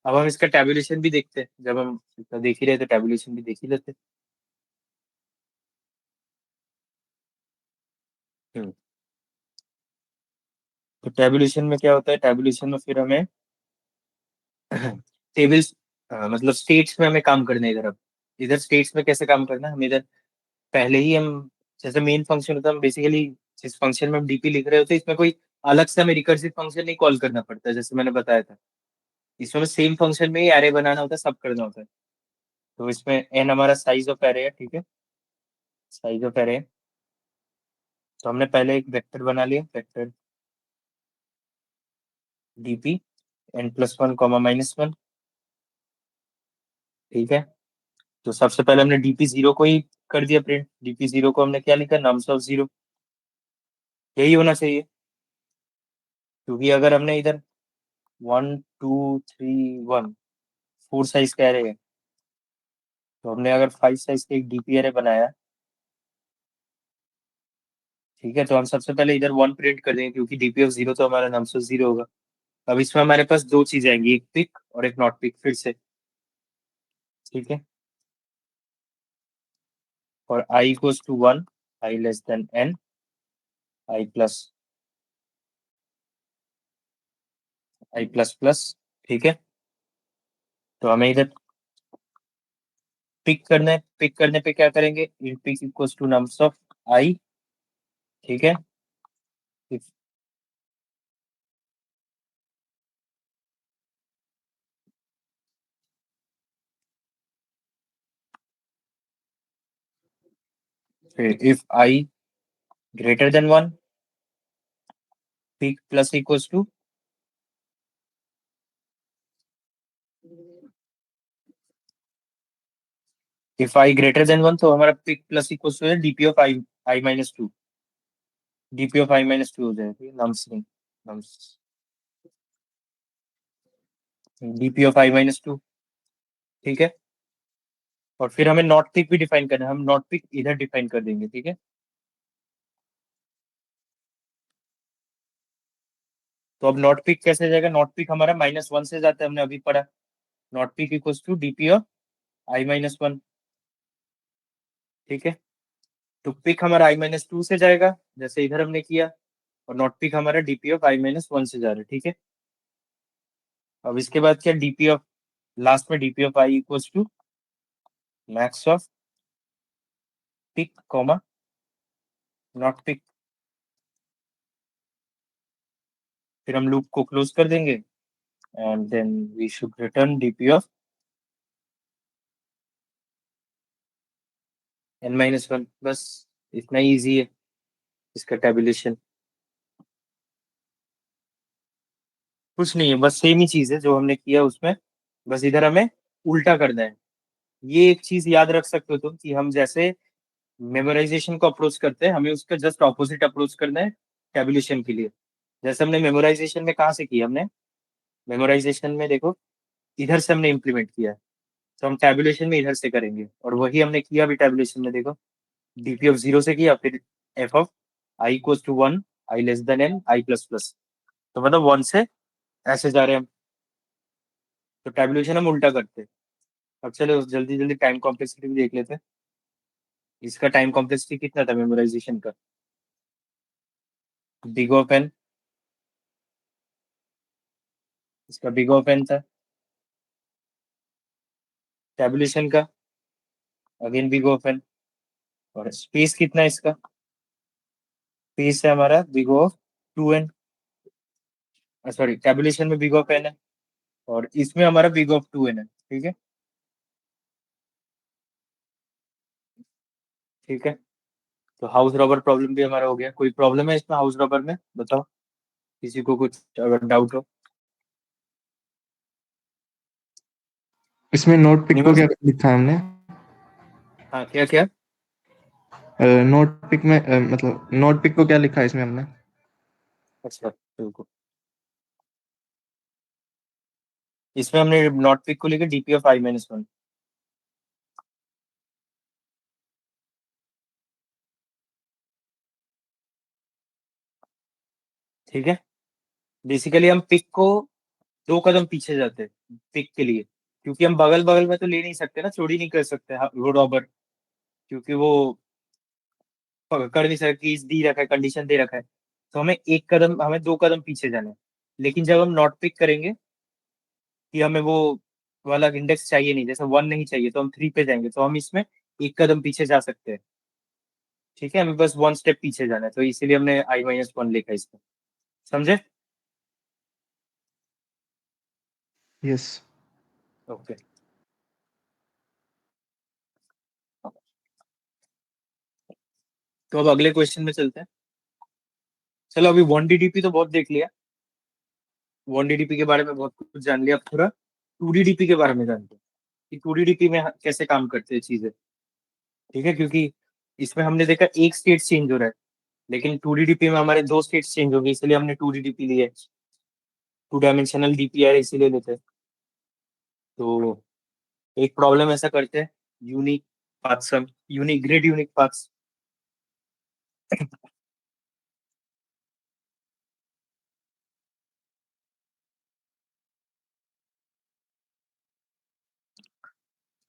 अब हम इसका टेबुलेशन भी देखते हैं, जब हम इसका देख ही रहे तो टेबुलेशन भी देख ही लेते हैं। तो टेबुलेशन में क्या होता है, टेबुलेशन में फिर हमें टेबल्स, मतलब स्टेट्स में हमें काम करना है इधर। अब इधर स्टेट्स में कैसे काम करना है, हम इधर पहले ही हम, जैसे मेन फंक्शन होता है, हम बेसिकली जिस फंक्शन में हम डीपी लिख रहे होते हैं इसमें कोई अलग से हमें रिकर्सिव फंक्शन नहीं कॉल करना पड़ता है, जैसे मैंने बताया था। इसमें सेम फंक्शन में ही एरे बनाना होता है, सब करना होता है। तो इसमें एन हमारा साइज ऑफ एरे है, ठीक है, साइज ऑफ एरे। तो हमने पहले एक वेक्टर बना लिया, वेक्टर डीपी n+1 -1, ठीक है। तो सबसे पहले हमने dp0 को ही कर दिया प्रिंट, dp0 को हमने क्या लिखा, नम्स ऑफ 0, यही होना चाहिए, क्योंकि अगर हमने इधर 1 2 3 1 4 साइज का एरे है, तो हमने अगर 5 साइज का एक डीपी एरे बनाया, ठीक है, तो हम सबसे पहले इधर 1 प्रिंट कर देंगे, क्योंकि डीपी ऑफ 0 तो हमारा नम्स ऑफ 0 होगा। अब इसमें हमारे पास दो चीजें आएंगी, एक पिक और एक नॉट पिक, फिर से, ठीक है। और i equals to 1, i less than n, i plus i plus plus, ठीक है। तो हमें इधर पिक करना है, पिक करने पे क्या करेंगे, int pick equals to nums of i, ठीक है। If- फिर if i greater than 1, pick plus equals to, if i greater than 1 तो हमारा पिक प्लस इक्वल्स टू है DP of i-2, DP of i-2 हो जाएगा, नम्स नहीं, nums, DP of i-2, ठीक है। और फिर हमें नॉट पिक भी डिफाइन करना है, हम नॉट पिक इधर डिफाइन कर देंगे, ठीक है। तो अब नॉट पिक कैसे जाएगा, नॉट पिक हमारा -1 से जाता है, हमने अभी पढ़ा, not pick equals to DP of i-1, ठीक है। तो पिक हमारा i-2 से जाएगा, जैसे इधर हमने किया, और नॉट पिक हमारा डीपी ऑफ i-1 से जा रहा है, ठीक है। अब इसके बाद क्या, डीपी ऑफ, लास्ट में DP of I equals to max of pick comma not pick, फिर हम लूप को क्लोज कर देंगे, and then we should return DP of n-1, बस इतना ही इजी है इसका टेबुलेशन, कुछ नहीं है, बस सेम ही चीज है जो हमने किया उसमें, बस इधर हमें उल्टा करना है। ये एक चीज याद रख सकते हो तुम, कि हम जैसे मेमोराइजेशन को अप्रोच करते हैं, हमें उसका जस्ट ऑपोजिट अप्रोच करना है टेबुलेशन के लिए। जैसे हमने मेमोराइजेशन में कहाँ से किया, हमने मेमोराइजेशन में देखो इधर से हमने इम्प्लीमेंट किया है, तो हम टेबुलेशन में इधर से करेंगे, और वही हमने किया अभी टेबुलेशन में, देखो डीपी ऑफ 0 से किया, फिर F of I equals to 1, i less than n, i plus plus, तो मतलब 1 से ऐसे जा रहे हैं हम, तो टेबुलेशन हम उल्टा करते हैं। अब चलो जल्दी जल्दी टाइम कॉम्प्लेक्सिटी भी देख लेते हैं, इसका टाइम कॉम्प्लेक्सिटी कितना था मेमोराइजेशन का, बिग ऑफ एन, इसका बिग ऑफ एन था, टेबुलेशन का अगेन बिग ऑफ एन, और स्पेस कितना है इसका, स्पेस है हमारा big of 2n, sorry tabulation में बिग ऑफ एन है, और इसमें हमारा बिग ऑफ 2n है, ठीक है, ठीक है। तो हाउस रॉबर प्रॉब्लम भी हमारा हो गया। कोई प्रॉब्लम है इसमें हाउस रॉबर में, बताओ किसी को कुछ अगर डाउट हो। इसमें नोट पिक को निमन, क्या लिखा है हमने? हाँ क्या क्या? नोट पिक में मतलब नोट पिक को क्या लिखा है इसमें हमने? अच्छा बिल्कुल, इसमें हमने नॉट पिक को लेकर डीपी ऑफ I-1। ठीक है, बेसिकली हम पिक को 2 कदम पीछे जाते हैं पिक के लिए, क्योंकि हम बगल बगल में तो ले नहीं सकते ना, चोरी नहीं कर सकते वो रॉबर, क्योंकि वो कर नहीं सकते, कीज दी रखा है, कंडीशन दे रखा है। तो हमें 2 कदम पीछे जाना है। लेकिन जब हम नॉट पिक करेंगे कि हमें वो वाला इंडेक्स चाहिए नहीं, जैसे 1 नहीं चाहिए, तो हम 3 पे जाएंगे, तो हम इसमें 1 कदम पीछे जा सकते हैं। ठीक है, हमें बस 1 स्टेप पीछे जाना है, तो इसीलिए हमने I-1 लिखा है इसमें। समझे? यस। ओके, तो अब अगले क्वेश्चन में चलते हैं। चलो, अभी 1 DDP तो बहुत देख लिया, 1 DDP के बारे में बहुत कुछ जान लिया। अब थोड़ा 2 DDP के बारे में जानते हैं कि 2 DDP में कैसे काम करते हैं चीजें। ठीक है, क्योंकि इसमें हमने देखा एक स्टेट चेंज हो रहा है, लेकिन 2 DDP में हमारे 2 स्टेट्स चेंज हो गए, इसलिए हमने 2 DDP लिए, 2 डायमेंशनल DPR इसीलिए लेते हैं। तो एक प्रॉब्लम ऐसा करते हैं, unique path sum, unique grid unique paths.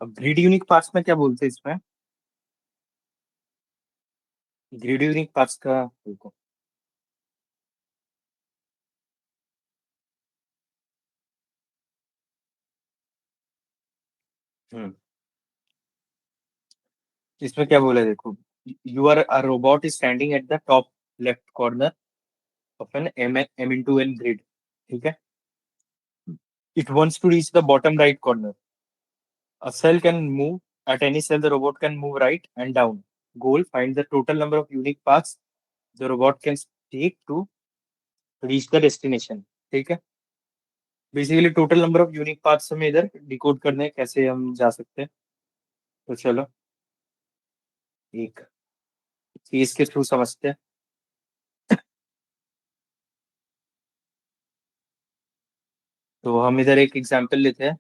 अब ग्रिड यूनिक पाथ्स में क्या बोलते हैं इसमें, ग्रिड यूनिक पाथ्स का देखो। हम्म, इसमें क्या बोला है देखो, you are a robot standing at the top left corner of an M into N grid. ठीक है, it wants to reach the bottom right corner. A cell can move at any cell. The robot can move right and down. Goal: find the total number of unique paths the robot can take to reach the destination. ठीक है, basically total number of unique paths हमें इधर decode करने हैं, कैसे हम जा सकते हैं। तो चलो एक केस के थ्रू समझते हैं। तो हम इधर एक एग्जांपल लेते हैं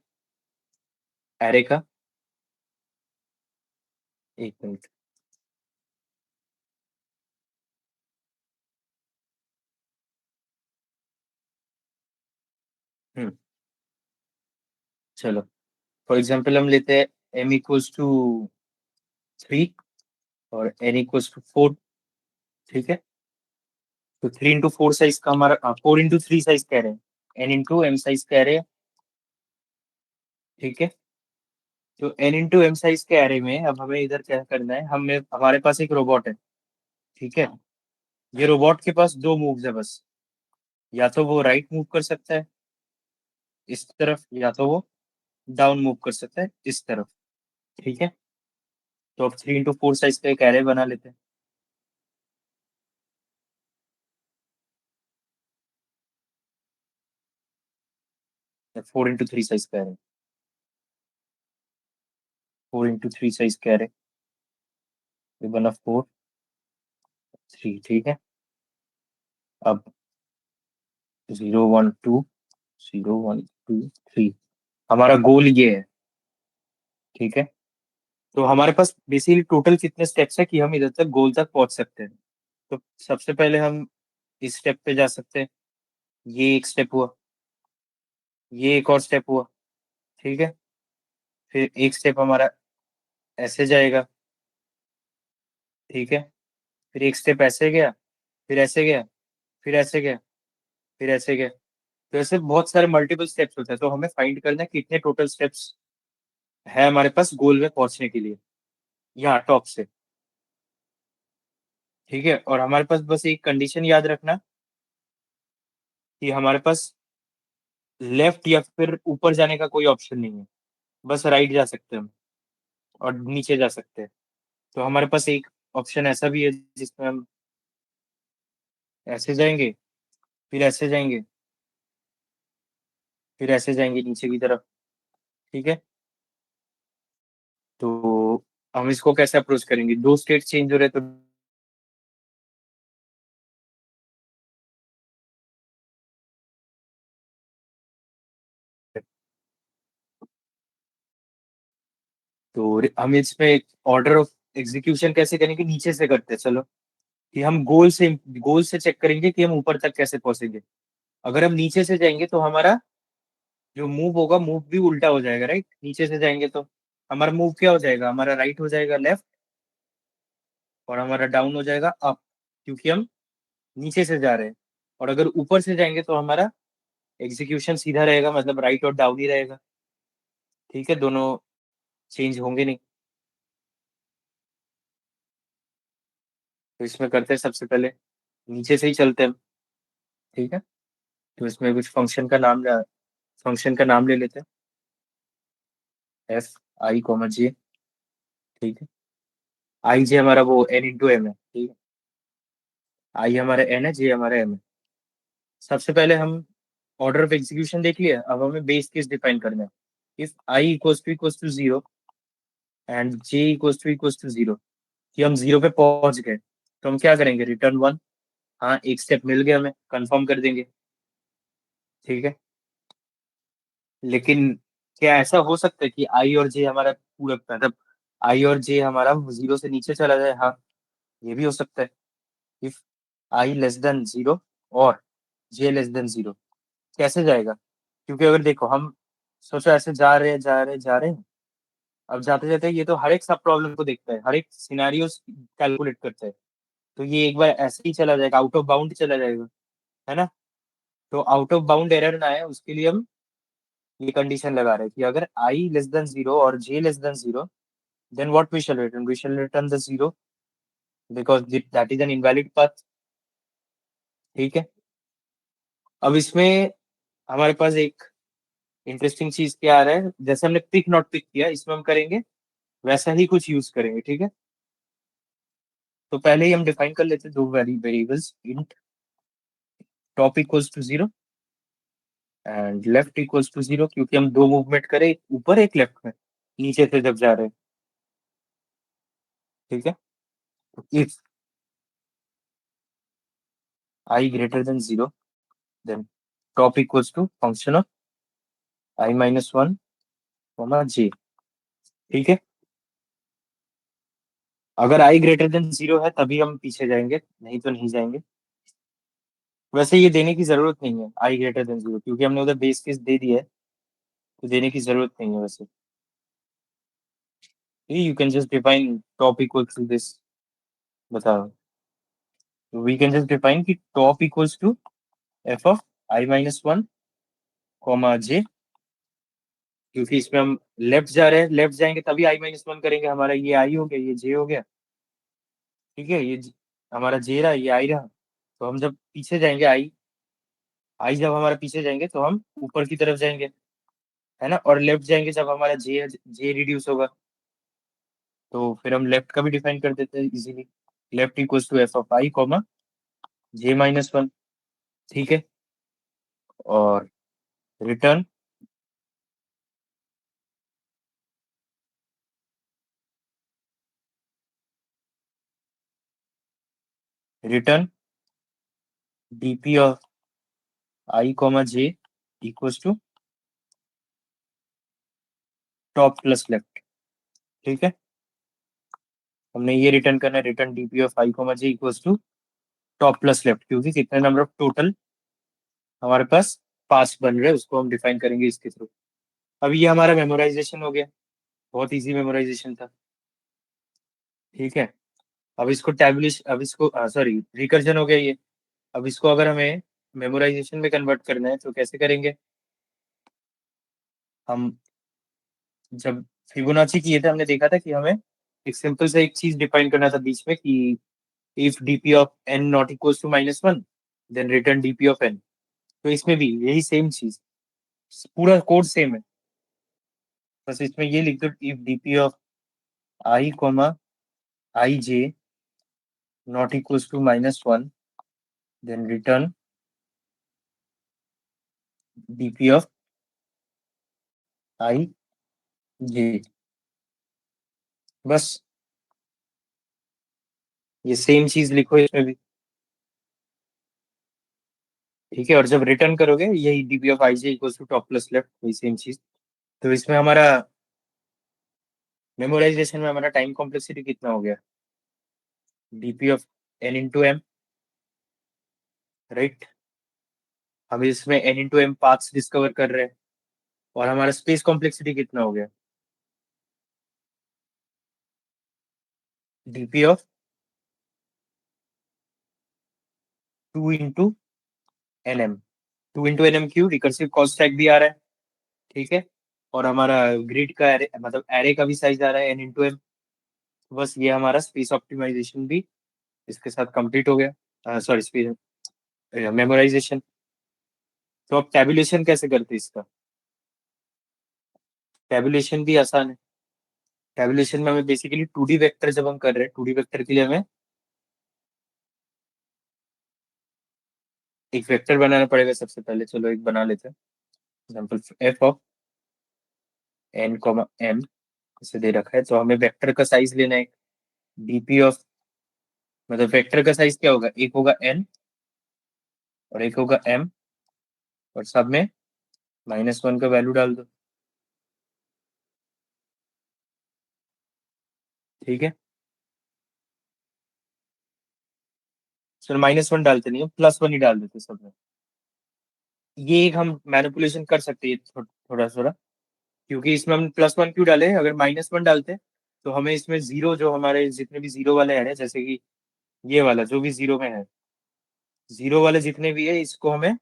एरे का। एक मिनट, हम्म, चलो फॉर एग्जांपल हम लेते हैं M=3 और N=4। ठीक है, तो 3 into 4 साइज का हमारा, 4 into 3 साइज कह रहे हैं, N into M साइज कह रहे हैं। ठीक है, तो N into M साइज के एरे में अब हमें इधर क्या करना है, हमें हमारे पास एक रोबोट है। ठीक है, ये रोबोट के पास 2 मूव्स है बस, या तो वो राइट मूव कर सकता है इस तरफ, या तो वो डाउन मूव कर सकता है इस तरफ। ठीक है, तो अब 3 into 4 साइज का एक एरे बना लेते हैं। 4 into 3 साइज का एरे, 4 into 3 साइज का एरे, ये बना 4 3। ठीक है, अब 0 1 2, 0 1 2 3, हमारा गोल ये है। ठीक है, तो हमारे पास बेसिकली टोटल कितने स्टेप्स है कि हम इधर तक गोल तक पहुंच सकते हैं। तो सबसे पहले हम इस स्टेप पे जा सकते हैं, ये एक स्टेप हुआ, ये एक और स्टेप हुआ। ठीक है, फिर एक स्टेप हमारा ऐसे जाएगा। ठीक है, फिर एक स्टेप ऐसे गया, फिर ऐसे गया, फिर ऐसे गया, फिर ऐसे गया। तो ऐसे बहुत सारे मल्टीपल स्टेप्स होते हैं, तो हमें फाइंड करना है कितने टोटल स्टेप्स है हमारे पास गोल में पहुंचने के लिए, यहाँ टॉप से। ठीक है, और हमारे पास बस एक कंडीशन याद रखना कि हमारे पास लेफ्ट या फिर ऊपर जाने का कोई ऑप्शन नहीं है, बस राइट जा सकते हैं हम और नीचे जा सकते हैं। तो हमारे पास एक ऑप्शन ऐसा भी है जिसमें हम ऐसे जाएंगे, फिर ऐसे जाएंगे, फिर ऐसे जाएंगे नीचे की तरफ। ठीक है, तो हम इसको कैसे अप्रोच करेंगे? दो स्टेट चेंज हो रहे तो हम इसमें एक ऑर्डर ऑफ एग्जीक्यूशन कैसे करेंगे? नीचे से करते हैं, चलो। कि हम गोल से चेक करेंगे कि हम ऊपर तक कैसे पहुंचेंगे। अगर हम नीचे से जाएंगे तो हमारा जो मूव होगा, मूव भी उल्टा हो जाएगा, राइट? नीचे से जाएंगे तो हमारा मूव क्या हो जाएगा? हमारा राइट हो जाएगा लेफ्ट, और हमारा डाउन हो जाएगा अप, क्योंकि हम नीचे से जा रहे हैं। और अगर ऊपर से जाएंगे तो हमारा एग्जीक्यूशन सीधा रहेगा, मतलब राइट और डाउन ही रहेगा। ठीक है, दोनों चेंज होंगे नहीं। तो इसमें करते हैं, सबसे पहले नीचे से ही चलते हैं हम। ठीक है, तो इसमें कुछ फंक्शन का नाम ले लेते हैं, एफ आई कॉमा जे। ठीक है, आई जे हमारा वो एन इंटू एम है। ठीक है, आई हमारा एन है, जे हमारा एम है। सबसे पहले हम ऑर्डर ऑफ एग्जीक्यूशन देख लिया, अब हमें बेस केस डिफाइन करना है। If i equals to zero and j equals to zero, कि हम जीरो पे पहुंच गए, तो हम क्या करेंगे? Return one. हाँ, एक स्टेप मिल गया, हमें कंफर्म कर देंगे। ठीक है, लेकिन क्या ऐसा हो सकता है कि आई और जे हमारा पूरा, मतलब आई और जे हमारा जीरो से नीचे चला जाए? हाँ, ये भी हो सकता है। If I less than zero और जे लेस देन जीरो, कैसे जाएगा? क्योंकि अगर देखो, हम सोचो ऐसे जा रहे हैं, जा रहे हैं, जा रहे हैं। अब जाते जाते ये तो हर एक सब प्रॉब्लम को देखता है, हर एक सिनेरियो कैलकुलेट करता है। तो ये एक बार ऐसे ही चला जाएगा, आउट ऑफ बाउंड चला जाएगा, है ना? तो आउट ऑफ बाउंड एरर ना आए, उसके लिए हम ये कंडीशन लगा रहे हैं कि अगर आई लेस देन जीरो और j less than zero, then what we shall return? We shall return the zero because that is an invalid path. ठीक है, अब इसमें हमारे पास एक इंटरेस्टिंग चीज क्या आ रहा है, जैसे हमने पिक नॉट पिक किया, इसमें हम करेंगे वैसा ही कुछ यूज करेंगे। ठीक है, तो पहले ही हम डिफाइन कर लेते हैं दो variables, int top equals to zero and left equals to zero, क्योंकि हम दो मूवमेंट करें, एक ऊपर एक लेफ्ट में, नीचे से जब जा रहे हैं। ठीक है, if i greater than zero, then top equals to function of I minus one comma जे। ठीक है, अगर आई ग्रेटर देन जीरो है तभी हम पीछे जाएंगे, नहीं तो नहीं जाएंगे। वैसे ये देने की जरूरत नहीं है आई ग्रेटर देन जीरो, क्योंकि हमने उधर बेस केस दे दिया है, तो देने की जरूरत नहीं है वैसे। You can just define top equal to this, बताओ। वी कैन जस्ट डिफाइन कि top equals to F of I minus one comma J, क्योंकि इसमें हम लेफ्ट जा रहे हैं, लेफ्ट जाएंगे तभी आई माइनस वन करेंगे। हमारा ये आई हो गया, ये जे हो गया। ठीक है, हमारा जे रहा, ये आई रहा। तो हम जब पीछे जाएंगे, आई आई जब हमारा पीछे जाएंगे तो हम ऊपर की तरफ जाएंगे, है ना? और लेफ्ट जाएंगे जब हमारा जे रिड्यूस होगा, तो फिर हम लेफ्ट का भी डिफाइन कर देते हैं easily. Left equals to F of I comma J minus one. ठीक है, और return return DP of I comma J equals to top plus left. ठीक है, हमने ये रिटर्न करना है, return DP of I comma J equals to top plus left, क्योंकि कितने नंबर ऑफ टोटल हमारे पास पास बन रहे हैं उसको हम डिफाइन करेंगे इसके थ्रू। अब ये हमारा मेमोराइजेशन हो गया, बहुत इजी मेमोराइजेशन था। ठीक है, अब इसको टैबुलेशन, अब इसको सॉरी रिकर्जन हो गया ये। अब इसको अगर हमें मेमोराइजेशन में कन्वर्ट करना है तो कैसे करेंगे? हम जब फिबोनाची किए थे, हमने देखा था कि हमें एक सिंपल सा एक चीज डिफाइन करना था बीच में, कि if DP of n not equals to minus one, then return DP of n. तो इसमें भी यही सेम चीज, पूरा कोड सेम है, बस इसमें ये लिख दो, if DP of I comma I J not equals to -1, then return dp of I j। बस ये सेम चीज लिखो इसमें भी, ठीक है। और जब रिटर्न करोगे यही dp of ij equals to top plus left, वही सेम चीज। तो इसमें हमारा मेमोराइजेशन में हमारा टाइम कॉम्प्लेक्सिटी कितना हो गया, dp of n into m, right. हम इसमें n into m paths discover कर रहे हैं, और हमारा स्पेस कॉम्प्लेक्सिटी कितना हो गया, dp of 2 into n m. 2 into n m queue, recursive call stack भी आ रहा है, ठीक है। और हमारा ग्रिड का एरे, मतलब एरे का भी साइज आ रहा है n इंटू एम। बस ये हमारा स्पेस ऑप्टिमाइजेशन भी इसके साथ कंप्लीट हो गया, सॉरी स्पेस मेमोराइजेशन। तो अब टैबुलेशन कैसे करते हैं इसका, टैबुलेशन भी आसान है। टैबुलेशन में हमें बेसिकली 2D वेक्टर जब हम कर रहे हैं, 2D वेक्टर के लिए हमें एक वेक्टर बनाना पड़ेगा सबसे पहले। चलो एक बना लेते हैं, example F of n comma m इसे दे रखा है। तो हमें वेक्टर का साइज लेना है, डीपी ऑफ, मतलब वेक्टर का साइज क्या होगा, एक होगा एन और एक होगा एम, और सब में -1 का वैल्यू डाल दो, ठीक है। चलो -1 डालते नहीं है, +1 ही डाल देते सब में। ये एक हम मैनिपुलेशन कर सकते हैं थोड़ा थोड़ा, क्योंकि इसमें हम +1 क्यों डाले, अगर -1 डालते तो हमें इसमें जीरो, जो हमारे जितने भी जीरो वाले हैं, जैसे कि ये वाला जो भी जीरो में है, जीरो वाले जितने भी है, इसको हमें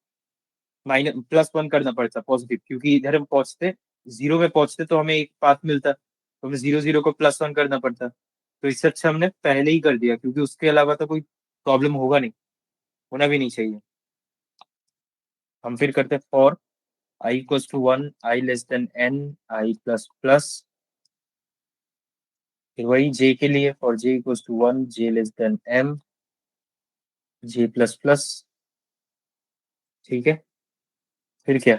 +1 करना पड़ता पॉजिटिव, क्योंकि इधर हम पहुंचते, जीरो में पहुंचते तो हमें एक पाथ मिलता, तो हमें 0 0 को +1 करना पड़ता। तो इससे अच्छा हमने पहले ही कर दिया, क्योंकि उसके अलावा तो कोई प्रॉब्लम होगा नहीं, होना भी नहीं चाहिए। हम फिर करते for i equals to 1, i less than n, i plus plus, फिर वही j के लिए for j equals to 1, j less than m, j plus plus, ठीक है। फिर क्या,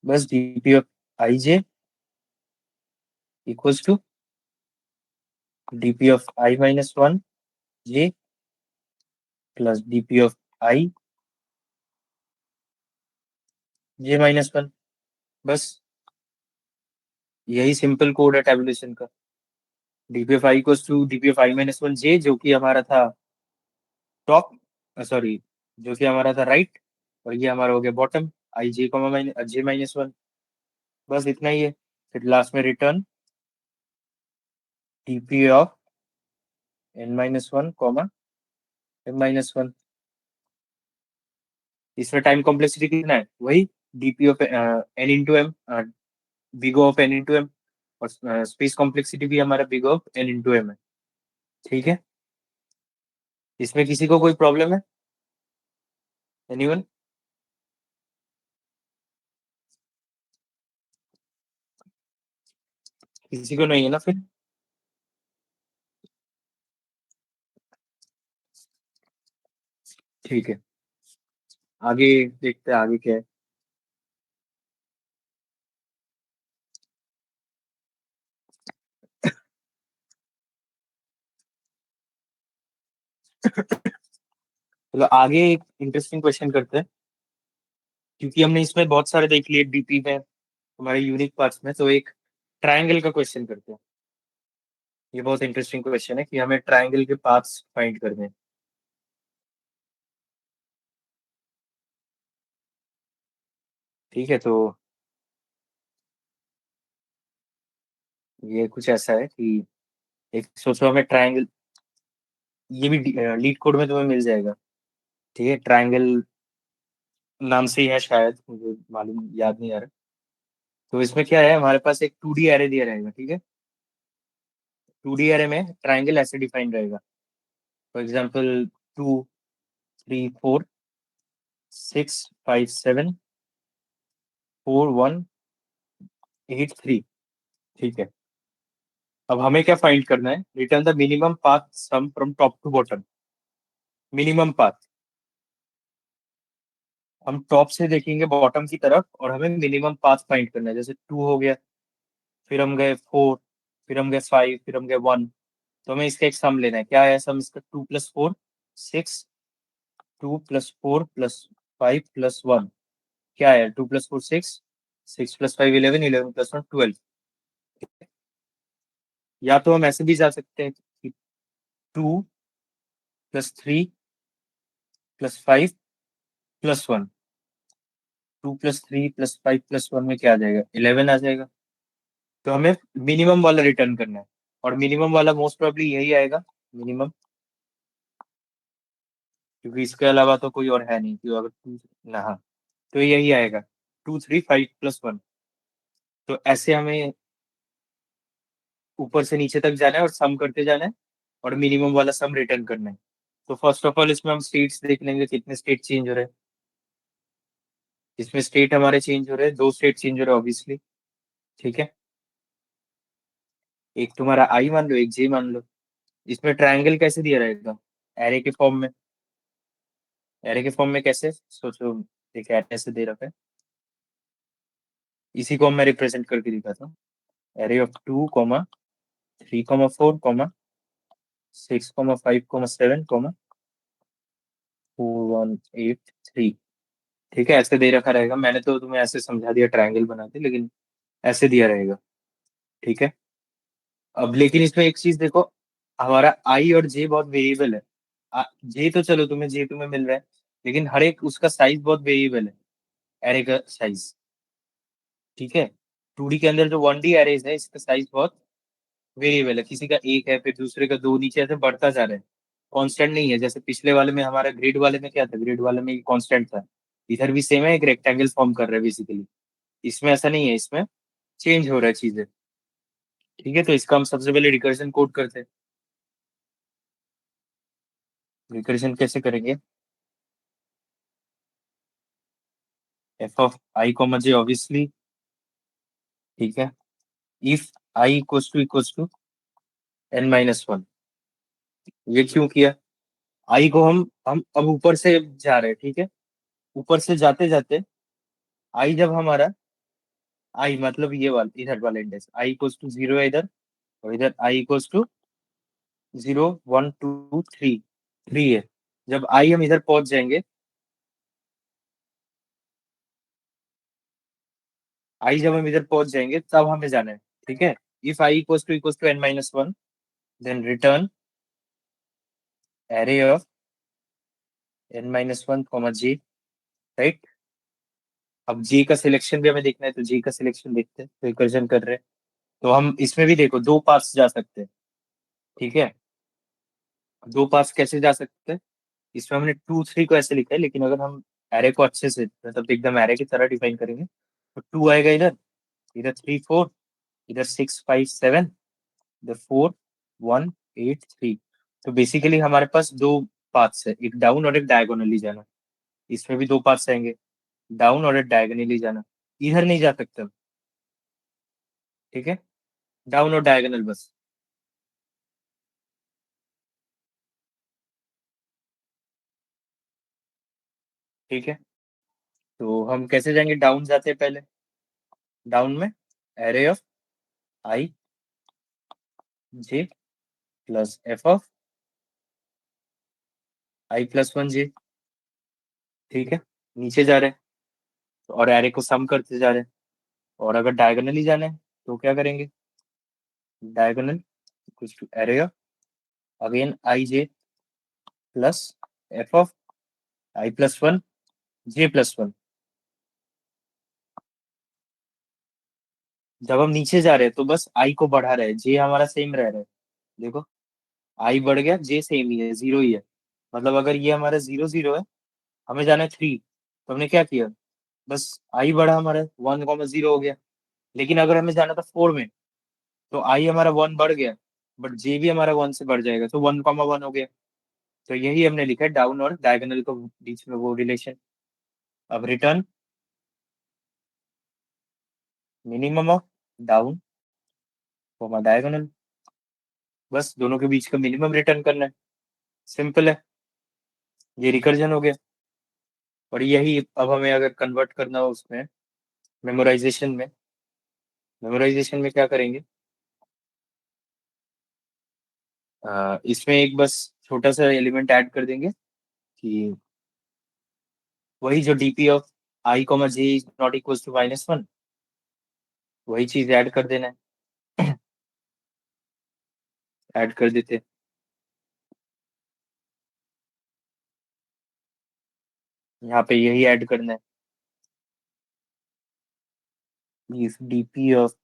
बस dp of i j equals to dp of i minus 1 j plus dp of i j minus 1। बस यही सिंपल कोड है टेबुलेशन का। dp of i equals to dp of i minus 1 j, जो कि हमारा था टॉप, सॉरी, जो कि हमारा था राइट, और ये हमारा हो गया बॉटम, आई जे कॉमा जे -1। बस इतना ही है। फिर लास्ट में return dp of n-1 comma m-1। इसमें टाइम कॉम्प्लेक्सिटी कितना है, वही dp of n into m, big of n into m, और स्पेस कॉम्प्लेक्सिटी भी हमारा big of n into m है, ठीक है। इसमें किसी को कोई प्रॉब्लम है, एनीवन? किसी को नहीं है ना, फिर ठीक है, आगे देखते हैं आगे क्या है। चलो आगे एक इंटरेस्टिंग क्वेश्चन करते हैं, क्योंकि हमने इसमें बहुत सारे देख लिए डीपी में, हमारे यूनिक पार्ट्स में। तो एक ट्रायंगल का क्वेश्चन करते हैं। ये बहुत इंटरेस्टिंग क्वेश्चन है कि हमें ट्रायंगल के पार्ट्स फाइंड करने हैं, ठीक है। तो ये कुछ ऐसा है कि एक सोचो हमें ट्रायंगल, ये भी लीड कोड में तुम्हें मिल जाएगा, ठीक है। ट्रायंगल नाम से ही है शायद, मुझे मालूम याद नहीं आ रहा। तो इसमें क्या है, हमारे पास एक 2D एरे दिया रहेगा, ठीक है। 2D एरे में ट्रायंगल ऐसे डिफाइन रहेगा, फॉर एग्जाम्पल 2 3 4 6 5 7 4 1 8 3, ठीक है। अब हमें क्या फाइंड करना है, return the minimum path sum from top to bottom. Minimum path, हम टॉप से देखेंगे बॉटम की तरफ और हमें मिनिमम पाथ फाइंड करना है। जैसे 2 हो गया, फिर हम गए 4, फिर हम गए 5, फिर हम गए 1। तो हमें इसका एक सम लेना है। क्या है सम इसका? 2 + 4 6, 2 + 4 + 5 + 1। क्या है? 2 + 4 6, 6 + 5 11, 11 + 1 12। या तो हम ऐसे भी जा सकते हैं कि 2 + 3 + 5 + 1। 2 + 3 + 5 + 1 में क्या आ जाएगा? 11 आ जाएगा। तो हमें मिनिमम वाला रिटर्न करना है, और मिनिमम वाला मोस्ट प्रोबेबली यही आएगा, मिनिमम, क्योंकि इसके अलावा तो कोई और है नहीं। क्यों? अगर टू ना, हाँ, तो यही आएगा 2 3 5 + 1। तो ऐसे हमें ऊपर से नीचे तक जाना है और सम करते जाना है, और मिनिमम वाला सम रिटर्न करना है। तो फर्स्ट ऑफ ऑल इसमें हम स्टेट्स देख लेंगे, कितने स्टेट चेंज हो रहे हैं। इसमें स्टेट हमारे चेंज हो रहे हैं, 2 स्टेट चेंज हो रहे हैं ऑब्वियसली। ठीक है, एक तुम्हारा आई मान लो, एक जे मान लो। इसमें ट्रायंगल कैसे दिया रहेगा? एरे के फॉर्म में। एरे के फॉर्म में कैसे? सोचो, एक एरे ऐसे दे रखा है, इसी को मैं रिप्रेजेंट करके दिखाता हूँ। Array of 2, 3, 4, 6, 5, 7, 4 1 8 3। ठीक है, ऐसे दे रखा रहेगा। मैंने तो तुम्हें ऐसे समझा दिया ट्रायंगल बना के, लेकिन ऐसे दिया रहेगा। ठीक है, अब लेकिन इसमें एक चीज देखो, हमारा आई और जे बहुत वेरिएबल है। जे तो चलो, तुम्हें जे तुम्हें मिल रहा है, लेकिन हर एक उसका साइज बहुत वेरिएबल है, एरे का साइज। ठीक है, 2D के अंदर जो 1D एरेज है, इसका साइज बहुत वेरिएबल है। किसी का एक है, फिर दूसरे का दो, नीचे ऐसे बढ़ता जा रहा है, कांस्टेंट नहीं है। जैसे पिछले वाले में, हमारा ग्रिड वाले में क्या था? ग्रिड वाले में कांस्टेंट था। इधर भी सेम है, एक रेक्टेंगल फॉर्म कर रहा है बेसिकली। इसमें ऐसा नहीं है, इसमें चेंज हो रहा है चीजें। ठीक है, तो इसका हम सबसे पहले रिकर्जन कोड करते हैं। रिकर्जन कैसे करेंगे? F of I comma J obviously. ठीक है, if i equals to n-1। ये क्यों किया? आई को हम अब ऊपर से जा रहे हैं। ठीक है, ऊपर से जाते जाते आई जब हमारा, आई मतलब ये वाला, इधर वाला इंडेक्स आई इक्वल्स टू 0 है इधर, और इधर आई इक्वल्स टू 0 1 2 3 3 है। जब आई हम इधर पहुंच जाएंगे, आई जब हम इधर पहुंच जाएंगे तब हमें जाना है। ठीक है, if i equals to n-1, then return array of n-1 comma j. Right, अब जे का सिलेक्शन भी हमें देखना है, तो जे का सिलेक्शन देखते हैं। तो रिकर्जन कर रहे हैं, तो हम इसमें भी देखो दो पाथ्स जा सकते हैं। ठीक है, दो पाथ्स कैसे जा सकते हैं? इसमें हमने 2 3 को ऐसे लिखा है, लेकिन अगर हम एरे को अच्छे से, मतलब एकदम एरे की तरह डिफाइन करेंगे, तो 2 आएगा इधर, इधर 3 4, इधर 6 5 7, इधर 4 1 8 3। तो बेसिकली हमारे पास दो पाथ्स है, एक डाउन और एक डायगोनली जाना। इसमें भी दो पाथ्स आएंगे, डाउन और एक डायगोनली जाना। इधर नहीं जा सकते हम। ठीक है, डाउन और डायगोनल बस। ठीक है, तो हम कैसे जाएंगे? डाउन जाते हैं पहले। डाउन में array of i j plus F of i+1 j। ठीक है, नीचे जा रहे हैं और एरे को सम करते जा रहे हैं। और अगर डायगोनली जाना है तो क्या करेंगे? Diagonal equals to array of, again i j plus F of i+1 j+1। जब हम नीचे जा रहे हैं तो बस आई को बढ़ा रहे हैं, जे हमारा सेम रह रहा है। देखो, आई बढ़ गया, जे सेम ही है, 0 ही है। मतलब अगर ये हमारा 0 0 है, हमें जाना है 3, तो हमने क्या किया? बस आई बढ़ा हमारा, 1 0 हो गया। लेकिन अगर हमें जाना था 4 में, तो आई हमारा 1 बढ़ गया, बट जे भी हमारा 1 से बढ़ जाएगा, तो 1 1 हो गया। तो यही हमने लिखा है डाउन और डायगोनल को बीच में वो रिलेशन। अब return minimum of down comma diagonal, बस दोनों के बीच का मिनिमम रिटर्न करना है। सिंपल है। ये रिकर्जन हो गया। और यही अब हमें अगर कन्वर्ट करना हो उसमें मेमोराइजेशन में क्या करेंगे, इसमें एक बस छोटा सा एलिमेंट ऐड कर देंगे कि वही जो DP of I comma j is not equal to -1, वही चीज ऐड कर देना है। ऐड कर देते, यहाँ पे यही ऐड करना है, if DP of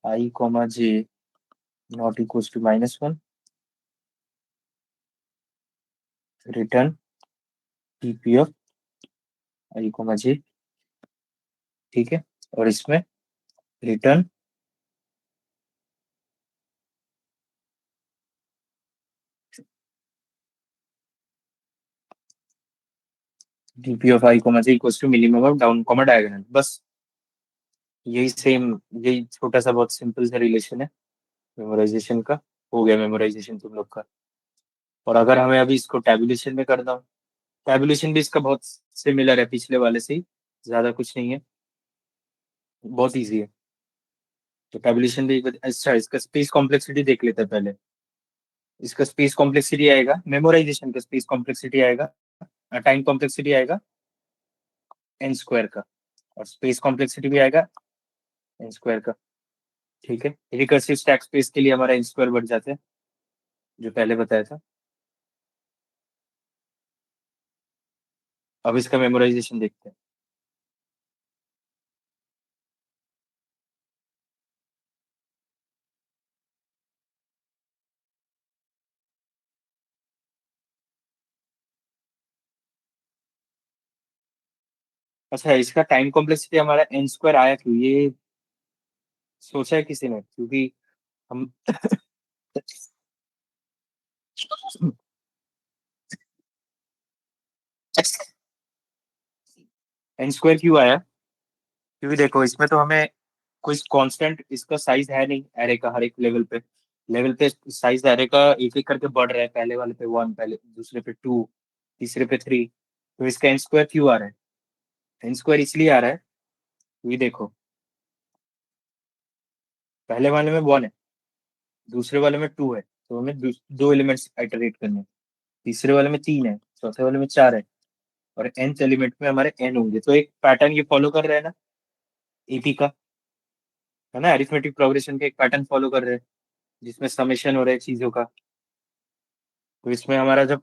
I comma J not equal to -1, return DP of I comma जे। ठीक है, और इसमें return DP of I comma J equal to minimum of down comma diagonal. बस यही सेम, यही छोटा सा बहुत सिंपल सा रिलेशन है मेमोराइजेशन का। हो गया मेमोराइजेशन तुम लोग का। और अगर हमें अभी इसको टैबुलेशन में करना हो, टैबुलेशन भी इसका बहुत सिमिलर है पिछले वाले से ही, ज्यादा कुछ नहीं है, बहुत इजी है। तो टैबुलेशन भी अच्छा, इसका स्पेस कॉम्प्लेक्सिटी देख लेते हैं पहले। इसका स्पेस कॉम्प्लेक्सिटी आएगा, मेमोराइजेशन का स्पेस कॉम्प्लेक्सिटी आएगा, टाइम कॉम्प्लेक्सिटी आएगा एन स्क्वायर का, और स्पेस कॉम्प्लेक्सिटी भी आएगा एन स्क्वायर का। ठीक है, रिकर्सिव स्टैक स्पेस के लिए हमारा एन स्क्वायर बढ़ जाता है, जो पहले बताया था। अब इसका मेमोराइजेशन देखते हैं। अच्छा, इसका टाइम कॉम्प्लेक्सिटी हमारा एन स्क्वायर आया क्यों, ये सोचा है किसी ने? क्योंकि हम एन स्क्वायर क्यों आया, क्योंकि देखो इसमें तो हमें कोई कांस्टेंट इसका साइज है नहीं एरे का। हर एक लेवल पे साइज एरे का एक एक करके बढ़ रहा है, पहले वाले पे 1, पहले दूसरे पे 2, तीसरे पे 3। तो इसका एन स्क्वायर क्यों आ रहा है? एन स्क्वायर इसलिए आ रहा है क्योंकि देखो पहले वाले में 1 है, दूसरे वाले में 2 है, तो हमें दो एलिमेंट्स आइटरेट करने हैं। तीसरे वाले में 3 है, चौथे वाले में 4 है, और nth एलिमेंट में हमारे n होंगे। तो एक पैटर्न ये फॉलो कर रहे हैं ना, एपी का, है ना, अरिथमेटिक प्रोग्रेशन का एक पैटर्न फॉलो कर रहे हैं, जिसमें समेशन हो रहा है चीजों का। तो इसमें हमारा जब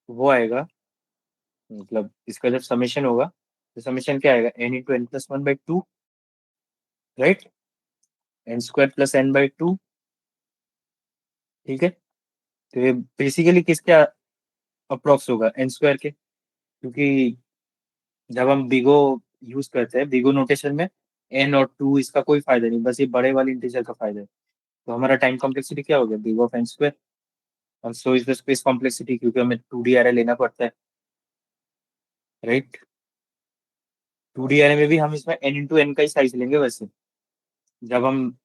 वो आएगा, मतलब इसका जब समेशन होगा, तो समेशन क्या आएगा, n × n+1/2, right, n² + n/2। ठीक है, तो ये बेसिकली किसके अप्रोक्स होगा, एन स्क्वायर के, क्योंकि जब हम बिगो यूज करते हैं, बिगो नोटेशन में n और 2 इसका कोई फायदा नहीं, बस ये बड़े वाले इंटीजर का फायदा है। तो हमारा टाइम कॉम्प्लेक्सिटी क्या हो गया, बिग ऑफ एन स्क्वायर। और so is the space complexity, क्योंकि हमें 2D एरे लेना पड़ता है, राइट। 2D एरे में भी हम इसमें n × n का ही साइज लेंगे वैसे। जब हम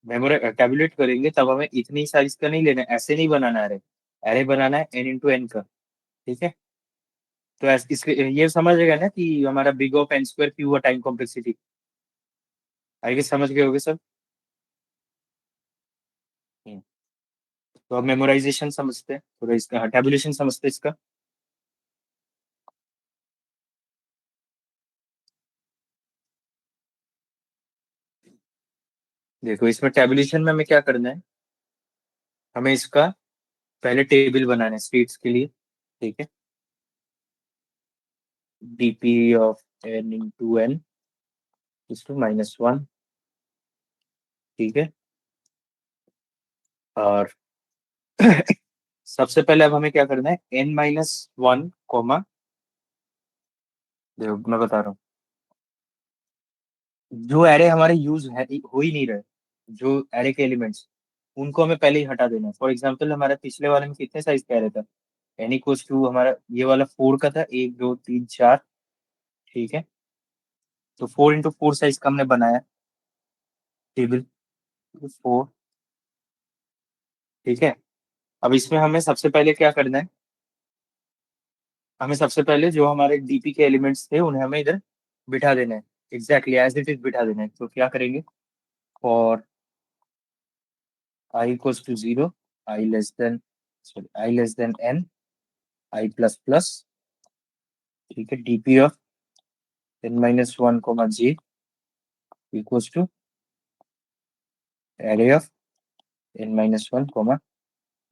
मेमोरी टैबुलेट करेंगे तब हमें इतनी साइज का नहीं लेना है, ऐसे नहीं बनाना एरे, एरे बनाना है n × n का। ठीक है, तो इसके ये समझेगा ना कि हमारा बिग ऑफ एन स्क्वायर क्यों हुआ टाइम कॉम्प्लेक्सिटी। आई गेस समझ गए होगे सब। हम्म। तो अब मेमोराइजेशन समझते हैं, थोड़ा इसका टैबुलेशन समझते हैं इसका। देखो इसमें टैबुलेशन में हमें क्या करना है, हमें इसका पहले टेबल बनाना है स्टेट्स के लिए। ठीक है, DP of n × n is to -1। ठीक है, और सबसे पहले अब हमें क्या करना है, n−1 कॉमा, देखो मैं बता रहा हूँ, जो एरे हमारे यूज है हो ही नहीं रहे, जो एरे के एलिमेंट्स, उनको हमें पहले ही हटा देना है। फॉर एग्जाम्पल हमारा पिछले वाले में कितने साइज का एरे था, n = हमारा ये वाला 4 का था, 1 2 3 4। ठीक है, तो 4 × 4 साइज का हमने बनाया टेबल, 4। ठीक है, अब इसमें हमें सबसे पहले क्या करना है, हमें सबसे पहले जो हमारे डीपी के एलिमेंट्स थे उन्हें हमें इधर बिठा देना है, एग्जैक्टली एज इट इज बिठा देना है। तो क्या करेंगे, for i equals to 0, i less than i less than n, i plus plus, ठीक है, DP of n-1 comma j equals to array of n-1 comma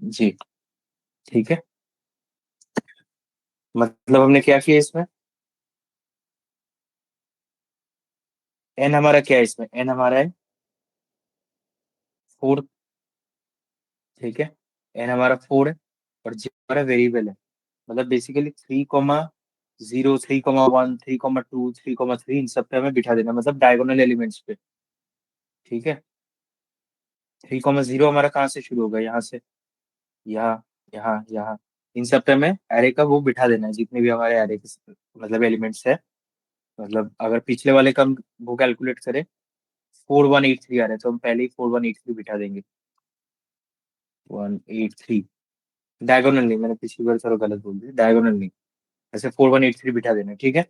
j, ठीक है। मतलब हमने क्या किया इसमें, n हमारा क्या है इसमें, n हमारा है 4, ठीक है, n हमारा 4 है और j हमारा वेरिएबल है। मतलब बेसिकली 3,0, 3,1, 3,2, 3,3 इन सब पे हमें बिठा देना, मतलब डायगोनल एलिमेंट्स पे, ठीक है। 3,0 हमारा कहाँ से शुरू होगा, यहाँ से, यहाँ, यहाँ, यहाँ, इन सब पे हमें एरे का वो बिठा देना है, जितने भी हमारे एरे के मतलब एलिमेंट्स है। मतलब अगर पिछले वाले का हम वो कैलकुलेट करें, 4183 आ रहे हैं, तो हम पहले ही 4183 बिठा देंगे। 183 डायगोनल नहीं, मैंने पिछली बार थोड़ा गलत बोल दिया, डायगोनल नहीं, ऐसे 4183 बिठा देना है, ठीक है।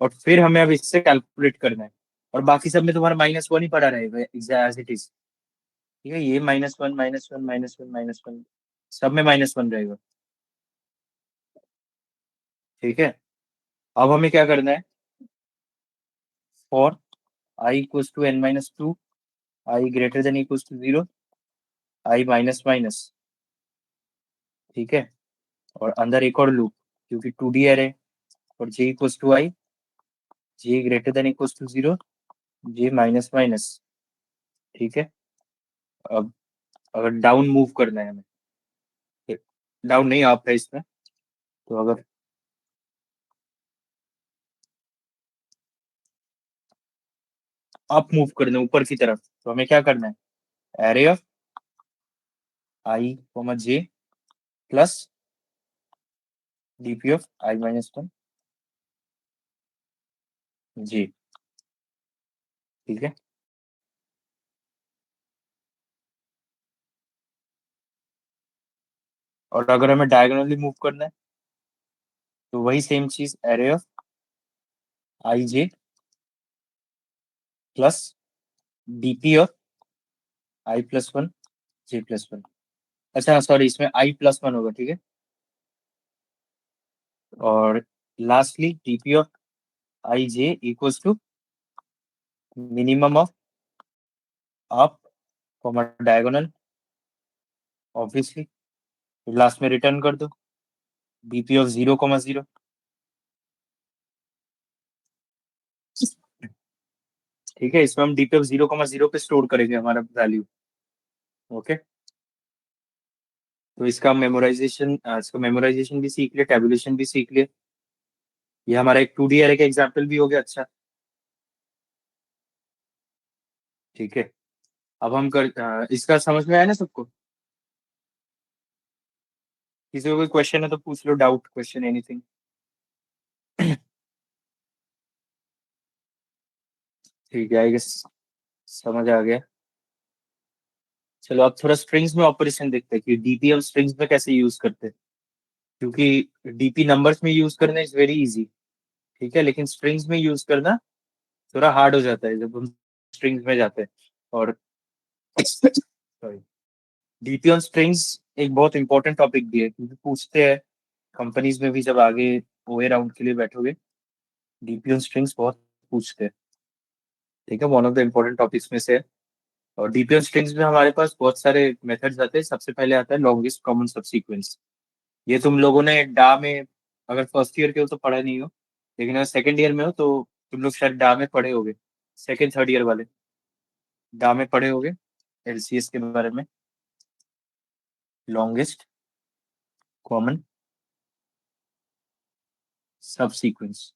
और फिर हमें अब इससे कैलकुलेट करना है, और बाकी सब में तुम्हारा -1 ही पड़ा रहेगा एज इट इज, ठीक है। ये -1, -1, -1, -1, सब में -1 रहेगा, ठीक है। अब हमें क्या करना है, for i equals to n-2, i greater than equals to 0, i minus minus, ठीक है। और अंदर एक और लूप, क्योंकि 2D एरे, और j equals to i, j greater than equals to 0, j minus minus, ठीक है। अब अगर डाउन मूव करना है हमें, डाउन नहीं अप है इसमें, तो अगर अप मूव करना है ऊपर की तरफ, तो हमें क्या करना है, array of I comma J plus DP of i-1 जी, ठीक है। और अगर हमें डायगोनली मूव करना है, तो वही सेम चीज, array of i j plus DP of i+1 j+1, अच्छा सॉरी, इसमें i+1 होगा, ठीक है। और lastly DP of i j equals to minimum of up comma diagonal, obviously last में रिटर्न कर दो डीपी ऑफ 0,0, ठीक है। इसमें हम डीपी ऑफ 0,0 पे स्टोर करेंगे हमारा वैल्यू, ओके। तो इसका मेमोराइजेशन भी सीख लिया, टेबुलेशन भी सीख लिया। ये हमारा एक 2D एरे का एग्जाम्पल भी हो गया, अच्छा, ठीक है। अब हम इसका समझ में आया ना सबको, किसी को कोई क्वेश्चन है तो पूछ लो, डाउट, क्वेश्चन, एनीथिंग। ठीक है, आई गेस समझ आ गया। चलो अब थोड़ा स्ट्रिंग्स में ऑपरेशन देखते हैं कि डीपी हम स्ट्रिंग्स में कैसे यूज करते हैं, क्योंकि डीपी नंबर्स में यूज करना इज वेरी इजी, ठीक है, लेकिन स्ट्रिंग्स में यूज करना थोड़ा हार्ड हो जाता है जब हम स्ट्रिंग्स में जाते हैं। और सॉरी, डीपी ऑन स्ट्रिंग्स एक बहुत इंपॉर्टेंट टॉपिक भी है, क्योंकि पूछते हैं कंपनीज में भी, जब आगे ओए राउंड के लिए बैठोगे, डीपी ऑन स्ट्रिंग्स बहुत पूछते हैं, ठीक है, one of the important topics में से है। और डीपी ऑन स्ट्रिंग्स में हमारे पास बहुत सारे मेथड्स आते हैं। सबसे पहले आता है लॉन्गेस्ट कॉमन सबसीक्वेंस। ये तुम लोगों ने डा में, अगर फर्स्ट ईयर के हो तो पढ़ा नहीं हो, लेकिन अगर सेकंड ईयर में हो तो तुम लोग शायद डा में पढ़े होगे, सेकंड थर्ड ईयर वाले डा में पढ़े होगे एलसीएस के बारे में, लॉन्गेस्ट कॉमन सब सीक्वेंस।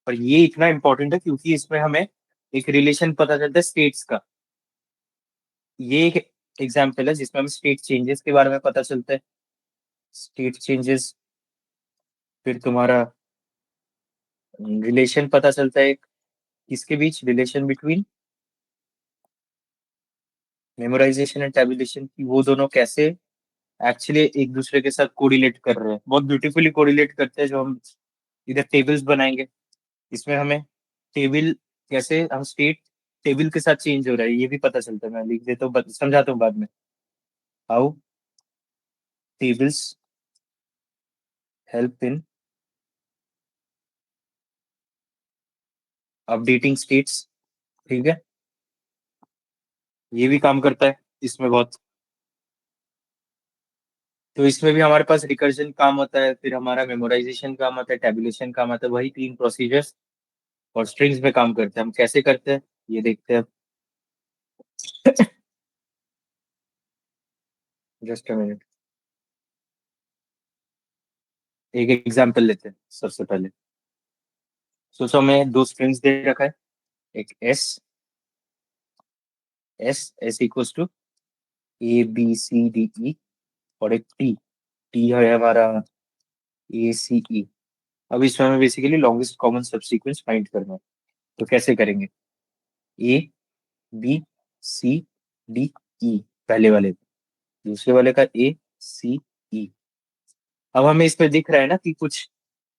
और ये इतना इंपॉर्टेंट है क्योंकि इसमें हमें एक रिलेशन पता चलता है स्टेट्स का। ये एक एग्जाम्पल है जिसमें हमें स्टेट चेंजेस के बारे में पता चलता है, स्टेट चेंजेस। फिर तुम्हारा रिलेशन पता चलता है किसके बीच, relation between memorization and tabulation की, वो दोनों कैसे एक्चुअली एक दूसरे के साथ कोरिलेट कर रहे हैं, बहुत ब्यूटीफुली कोरिलेट करते हैं। जो हम इधर टेबल्स बनाएंगे, इसमें हमें टेबल कैसे हम स्टेट टेबल के साथ चेंज हो रहा है ये भी पता चलता है। मैं लिख देता हूँ, समझाता हूँ बाद में। How tables help in updating states. ठीक है, ये भी काम करता है इसमें बहुत। तो इसमें भी हमारे पास रिकर्जन काम होता है, फिर हमारा मेमोराइजेशन काम होता है, टेबुलेशन काम आता है, वही तीन प्रोसीजर्स और स्ट्रिंग्स में काम करते हैं। हम कैसे करते हैं ये देखते हैं। जस्ट अ मिनट, एक एग्जांपल लेते हैं सबसे पहले। सोचो हमें दो स्ट्रिंग्स दे रखा है, एक s s s equals to ABCDE, और एक टी टी है हमारा ACE। अब इसमें हमें basically longest common subsequence find करना है। तो कैसे करेंगे? ABCDE पहले वाले, दूसरे वाले का ACE। अब हमें इसमें दिख रहा है ना कि कुछ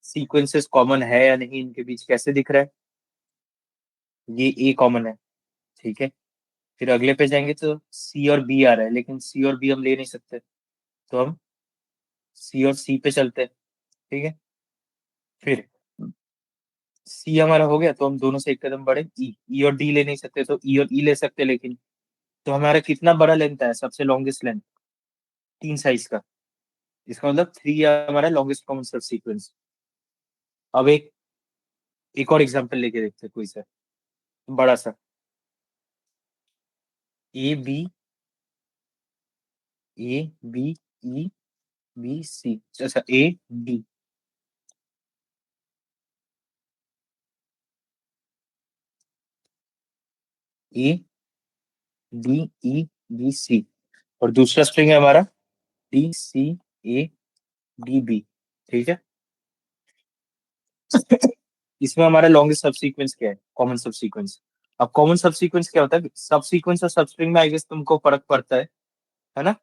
सीक्वेंसेस कॉमन है या नहीं इनके बीच। कैसे दिख रहा है? ये ए कॉमन है, ठीक है। फिर अगले पे जाएंगे तो सी और बी आ रहा है, लेकिन सी और बी हम ले नहीं सकते, तो हम सी और सी पे चलते हैं। ठीक है, फिर सी हमारा हो गया तो हम दोनों से एक कदम बढ़े, ई और डी ले नहीं सकते तो ई और ई ले सकते, लेकिन तो हमारा कितना बड़ा लेंथ है? सबसे लॉन्गेस्ट लेंथ 3 साइज का। इसका मतलब 3 हमारा लॉन्गेस्ट कॉमन सब सीक्वेंस। अब एक और एग्जांपल लेके देखते हैं कोई सा बड़ा सा। A B E B C, अच्छा A B ADEBC, और दूसरा स्ट्रिंग है हमारा DCADB। ठीक है। इसमें हमारा लॉन्गेस्ट सब सीक्वेंस क्या है? Common sub sequence. अब कॉमन सब सीक्वेंस क्या होता है? सब सीक्वेंस और सब स्ट्रिंग में आई गेस तुमको फर्क पड़ता है ना?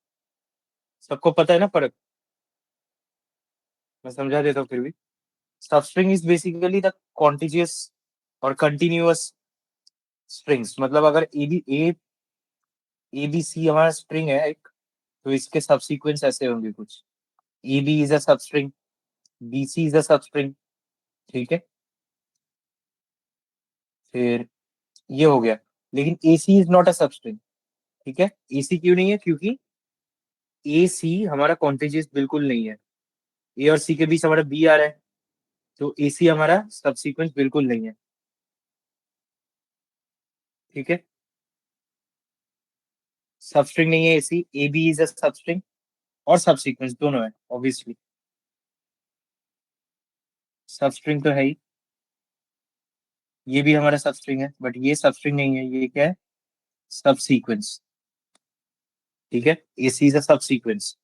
सबको पता है ना फर्क? मैं समझा देता हूँ फिर भी। सब string is basically the contiguous और कंटिन्यूअस स्ट्रिंग्स। मतलब अगर ए बी सी हमारा स्ट्रिंग है एक, तो इसके सब सीक्वेंस ऐसे होंगे कुछ। A B is a substring, B C is a substring. ठीक है, फिर ये हो गया। लेकिन ए सी is not a substring. ठीक है, ए सी क्यों नहीं है? क्योंकि ए सी हमारा कॉन्टिजियस बिल्कुल नहीं है। ए और सी के बीच हमारा बी आ रहा है, तो ए सी हमारा सब सीक्वेंस बिल्कुल नहीं है। ठीक है, सब स्ट्रिंग नहीं है ए सी। ए बी इज अ सब स्ट्रिंग और सब सीक्वेंस दोनों है ऑब्वियसली। सब स्ट्रिंग तो है ही, ये भी हमारा सब स्ट्रिंग है, बट ये सब स्ट्रिंग नहीं है। ये क्या है? सब सीक्वेंस। ठीक है, ए सी इज अ सब सीक्वेंस।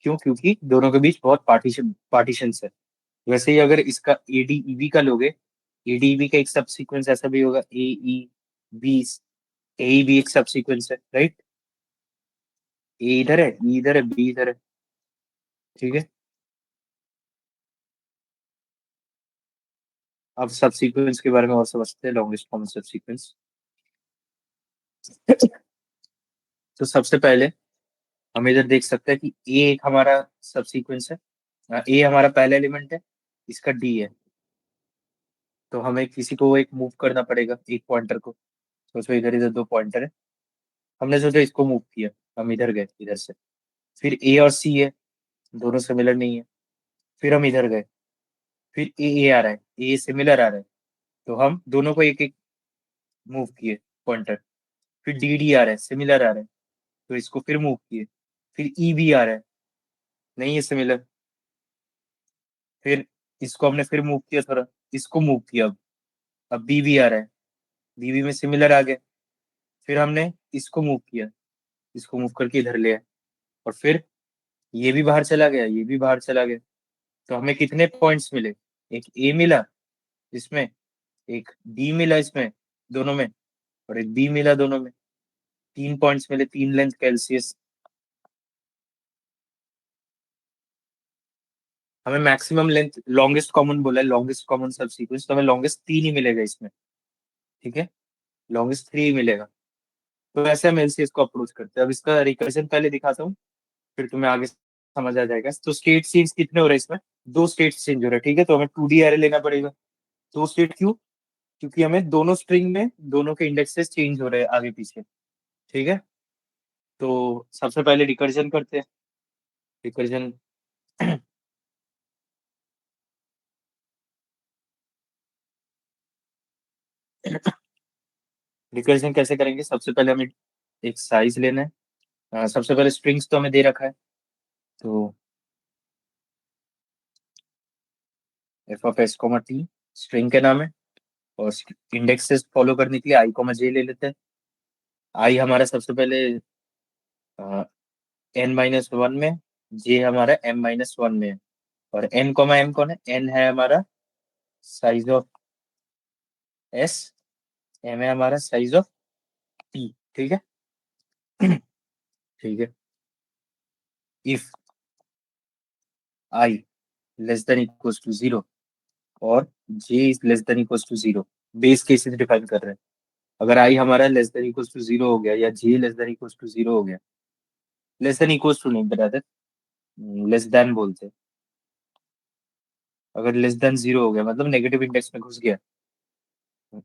क्यों? क्योंकि दोनों के बीच बहुत पार्टीशन है। वैसे ही अगर इसका एडीईबी का लोगे, एडीईबी का एक सब सीक्वेंस ऐसा भी होगा, AEB। ए भी एक सब सीक्वेंस है, राइट? ए इधर है, ई इधर है, बी इधर है। ठीक है, अब सब सीक्वेंस के बारे में और समझते हैं, लॉन्गेस्ट कॉमन सब सीक्वेंस। तो सबसे पहले हम इधर देख सकते हैं कि ए एक हमारा सब सीक्वेंस है। ए हमारा पहला एलिमेंट है, इसका डी है। तो हमें किसी को एक मूव करना पड़ेगा, एक पॉइंटर को। सोचो इधर इधर दो पॉइंटर है, हमने सोचा इसको मूव किया, हम इधर गए इधर से। फिर ए और सी है, दोनों सिमिलर नहीं है। फिर हम इधर गए, फिर ए आ रहा है, ए सिमिलर आ रहा है, तो हम दोनों को एक एक मूव किए पॉइंटर। फिर डी आ रहा है, सिमिलर आ रहा है, तो इसको फिर मूव किए। फिर ई भी आ रहा है, नहीं है सिमिलर। फिर इसको हमने फिर मूव किया थोड़ा, इसको मूव किया। अब बी भी आ रहा है, बी में सिमिलर आ गया। फिर हमने इसको मूव किया, इसको मूव करके इधर ले आए, और फिर ये भी बाहर चला गया, ये भी बाहर चला गया। तो हमें कितने पॉइंट्स मिले? एक ए मिला इसमें, एक बी मिला इसमें दोनों में, और एक बी मिला दोनों में। 3 पॉइंट्स मिले, 3 लेंथ का एलसीएस। हमें मैक्सिमम लेंथ लॉन्गेस्ट कॉमन बोला है, लॉन्गेस्ट कॉमन सब सीक्वेंस, तो हमें लॉन्गेस्ट 3 ही मिलेगा इसमें, ठीक है, लॉन्गेस्ट 3 ही मिलेगा। तो ऐसे हम एलसीएस को अप्रोच करते हैं। अब इसका रिकर्जन पहले दिखाता हूँ, फिर तुम्हें आगे समझ आ जाएगा। तो स्टेट चेंज कितने हो रहे हैं इसमें, 2 स्टेट चेंज हो रहे हैं, ठीक है। तो हमें 2D एरे लेना पड़ेगा। 2 स्टेट क्यों, क्योंकि हमें दोनों स्ट्रिंग में दोनों के इंडेक्सेस चेंज हो रहे हैं आगे पीछे, ठीक है। तो सबसे पहले रिकर्जन करते हैं। रिकर्जन रिकर्जन कैसे करेंगे, सबसे पहले हमें एक साइज लेना है। सबसे पहले स्ट्रिंग्स तो हमें दे रखा है, तो F of S comma T string के नाम है, और इंडेक्सेस फॉलो करने के लिए आई कॉमा जे ले लेते हैं। आई हमारा सबसे पहले एन माइनस वन में, जे हमारा एम माइनस वन में है, और एन कॉमा एम कौन है, एन है हमारा साइज ऑफ एस, एम है हमारा साइज ऑफ टी, ठीक है। ठीक है, if I less than equals to zero और J is less than equals to zero, base cases define कर रहे हैं। अगर आई हमारा less than equals to zero हो गया, या J less than equals to zero हो गया, लेस देन इक्वल्स टू नहीं बराबर, लेस देन बोलते हैं। अगर लेस देन जीरो हो गया मतलब नेगेटिव इंडेक्स में घुस गया,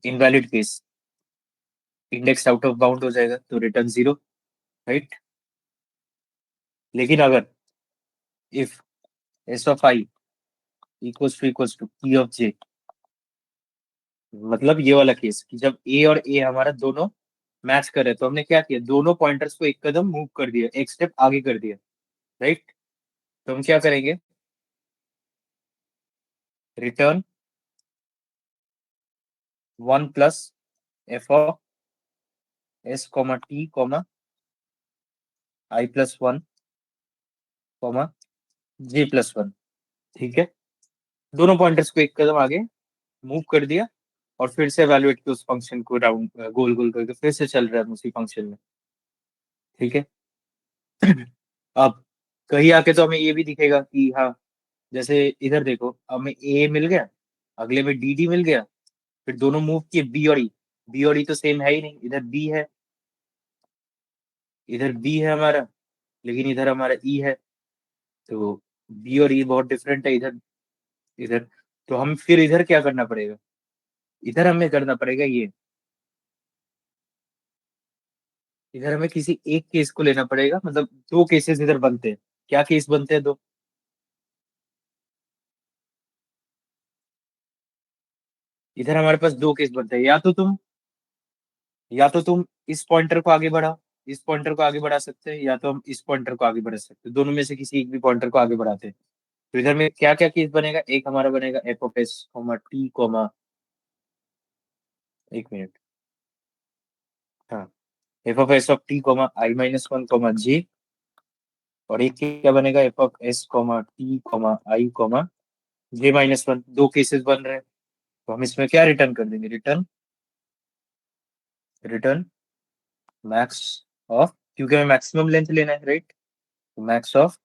invalid case, index out of bound हो जाएगा, तो रिटर्न जीरो, राइट। लेकिन अगर if S of I equals to P of J, मतलब ये वाला केस कि जब ए और ए हमारा दोनों मैच कर रहे, तो हमने क्या किया, दोनों पॉइंटर्स को एक कदम मूव कर दिया, एक स्टेप आगे कर दिया, राइट। तो हम क्या करेंगे, return one plus F of S comma T comma I plus one comma J plus one, ठीक है। दोनों पॉइंटर्स को एक कदम आगे मूव कर दिया, और फिर से एवेलुएट किया उस फंक्शन को, राउंड गोल गोल करके फिर से चल रहा है उसी फंक्शन में, ठीक है। अब कहीं आके तो हमें ये भी दिखेगा कि हाँ, जैसे इधर देखो, हमें ए मिल गया, अगले में डी डी मिल गया, फिर दोनों मूव किए बी और ई, बी और ई तो सेम है ही नहीं, इधर बी है, इधर बी है हमारा, लेकिन इधर हमारा ई है। तो बी और ई बहुत डिफरेंट है इधर, इधर। तो हम फिर इधर क्या करना पड़ेगा, इधर हमें करना पड़ेगा ये, इधर हमें किसी एक केस को लेना पड़ेगा, मतलब दो केसेस इधर बनते हैं। क्या केस बनते हैं दो, इधर हमारे पास दो केस बनते हैं, या तो तुम इस पॉइंटर को आगे बढ़ाओ, इस पॉइंटर को आगे बढ़ा सकते हैं, या तो हम इस पॉइंटर को आगे बढ़ा सकते हैं, दोनों में से किसी एक भी पॉइंटर को आगे बढ़ाते हैं। तो इधर में क्या क्या केस बनेगा, एक हमारा बनेगा F of S comma T comma, एक मिनट, हाँ, F of S of T comma I minus one comma J, और एक क्या बनेगा, F of S comma T comma I comma J minus one. दो केसेस बन रहे हैं, तो हम इसमें क्या रिटर्न कर देंगे, रिटर्न रिटर्न मैक्स ऑफ, क्योंकि हमें मैक्सिमम लेंथ लेना है, राइट। तो max of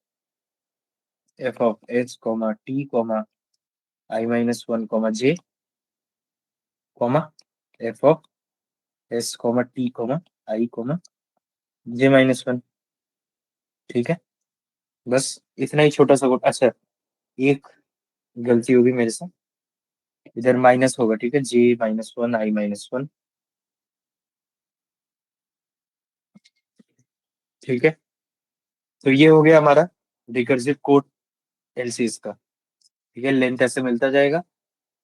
F of H comma T comma I minus one comma J comma F of S comma T comma I comma J minus one, ठीक है। बस इतना ही छोटा सा कोड। अच्छा, एक गलती होगी मेरे से, इधर माइनस होगा, ठीक है, जे माइनस वन आई माइनस वन, ठीक है। तो ये हो गया हमारा रिकर्सिव कोड एलसीएस का, ठीक है। लेंथ ऐसे मिलता जाएगा।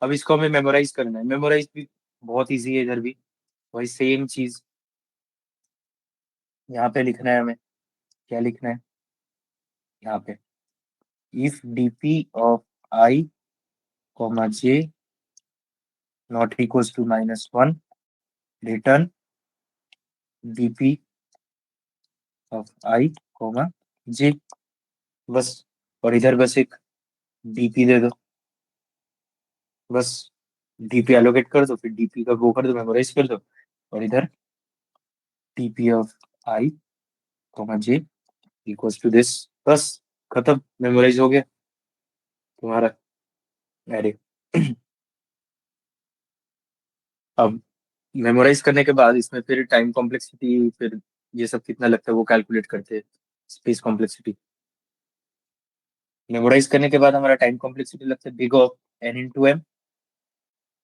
अब इसको हमें मेमोराइज करना है, मेमोराइज भी बहुत इजी है, इधर भी वही सेम चीज यहाँ पे लिखना है हमें। क्या लिखना है यहाँ पे, if DP of I comma J not equals to minus one, return DP of I comma J, बस। और इधर बस एक डीपी दे दो, बस डीपी एलोकेट कर दो, फिर डीपी का वो कर दो, मेमोराइज कर दो, और इधर DP of I comma J equals to this, बस खत्म, मेमोराइज हो गया। तुम्हारा एरे। अब मेमोराइज करने के बाद इसमें फिर टाइम कॉम्प्लेक्सिटी, फिर ये सब कितना लगता है वो कैलकुलेट करते हैं। स्पेस कॉम्प्लेक्सिटी मेमोराइज करने के बाद हमारा टाइम कॉम्प्लेक्सिटी लगता है big of n into m,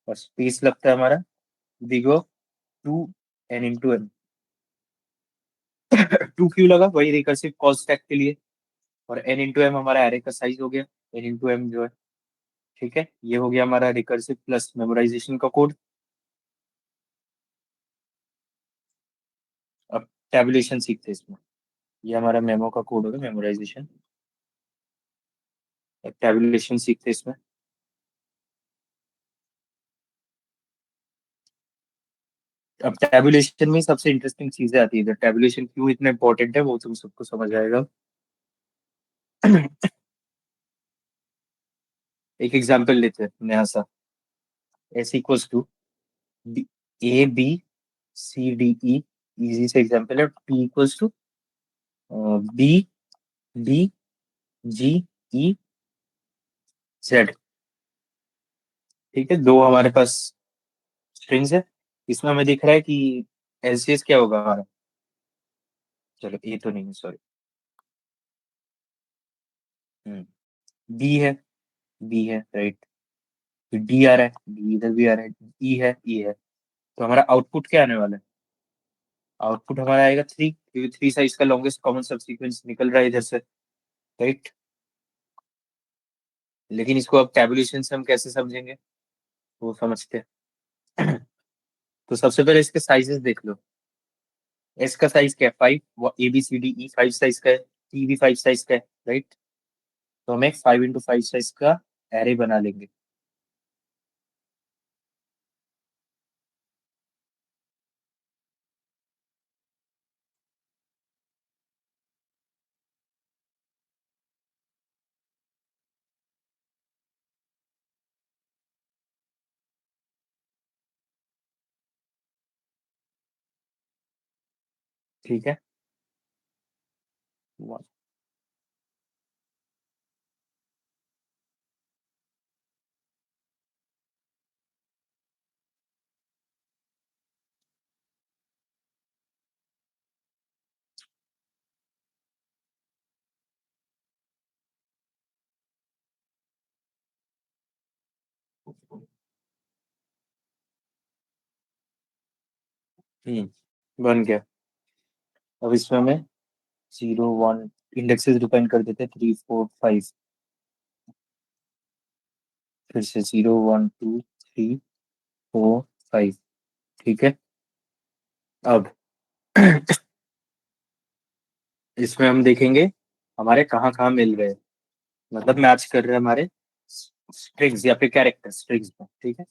और स्पेस लगता है हमारा big of two n into m. Two क्यों लगा, वही रिकर्सिव कॉल स्टैक के लिए। और एन इंटू एम हमारा एरे का साइज हो गया, एन इंटू एम जो है। ठीक है, ये हो गया हमारा रिकर्सिव प्लस मेमोराइजेशन का कोड। अब टैबुलेशन सीखते हैं इसमें। ये हमारा मेमो का कोड होगा, मेमोराइजेशन। अब टैबुलेशन सीखते हैं इसमें। अब टैबुलेशन में सबसे इंटरेस्टिंग चीजें आती है, टैबुलेशन क्यों इतना इंपॉर्टेंट है वो तुम सबको समझ आएगा। एक एग्जांपल लेते हैं नया सा। S equals to A B C D E, easy से एग्जांपल है। P equals to B D G E Z. ठीक है, दो हमारे पास स्ट्रिंग्स है। इसमें हमें दिख रहा है कि एलसीएस क्या होगा हमारा। चलो ये तो नहीं है, सॉरी। बी है, बी है राइट। फिर डी आ रहा है, डी इधर भी आ रहा है, ई है, ई है। तो हमारा आउटपुट क्या आने वाला है। आउटपुट हमारा आएगा थ्री, क्योंकि थ्री साइज का लॉन्गेस्ट कॉमन सबसीक्वेंस निकल रहा है इधर से, राइट। लेकिन इसको अब टैबुलेशन से हम कैसे समझेंगे वो समझते हैं। तो सबसे पहले इसके साइजेस देख लो। एस का साइज क्या है, फाइव। वो A B C D E five size का है, टी भी फाइव साइज का है, राइट। तो हम एक फाइव इंटू फाइव साइज का एरे बना लेंगे। ठीक है। बन गया। अब इसमें हमें जीरो वन इंडेक्सेस डिफाइन कर देते हैं, थ्री फोर फाइव। फिर से zero one two three four five. ठीक है। अब इसमें हम देखेंगे हमारे कहाँ कहाँ मिल रहे हैं, मतलब मैच कर रहे हैं हमारे स्ट्रिंग्स या फिर कैरेक्टर स्ट्रिंग्स में। ठीक है,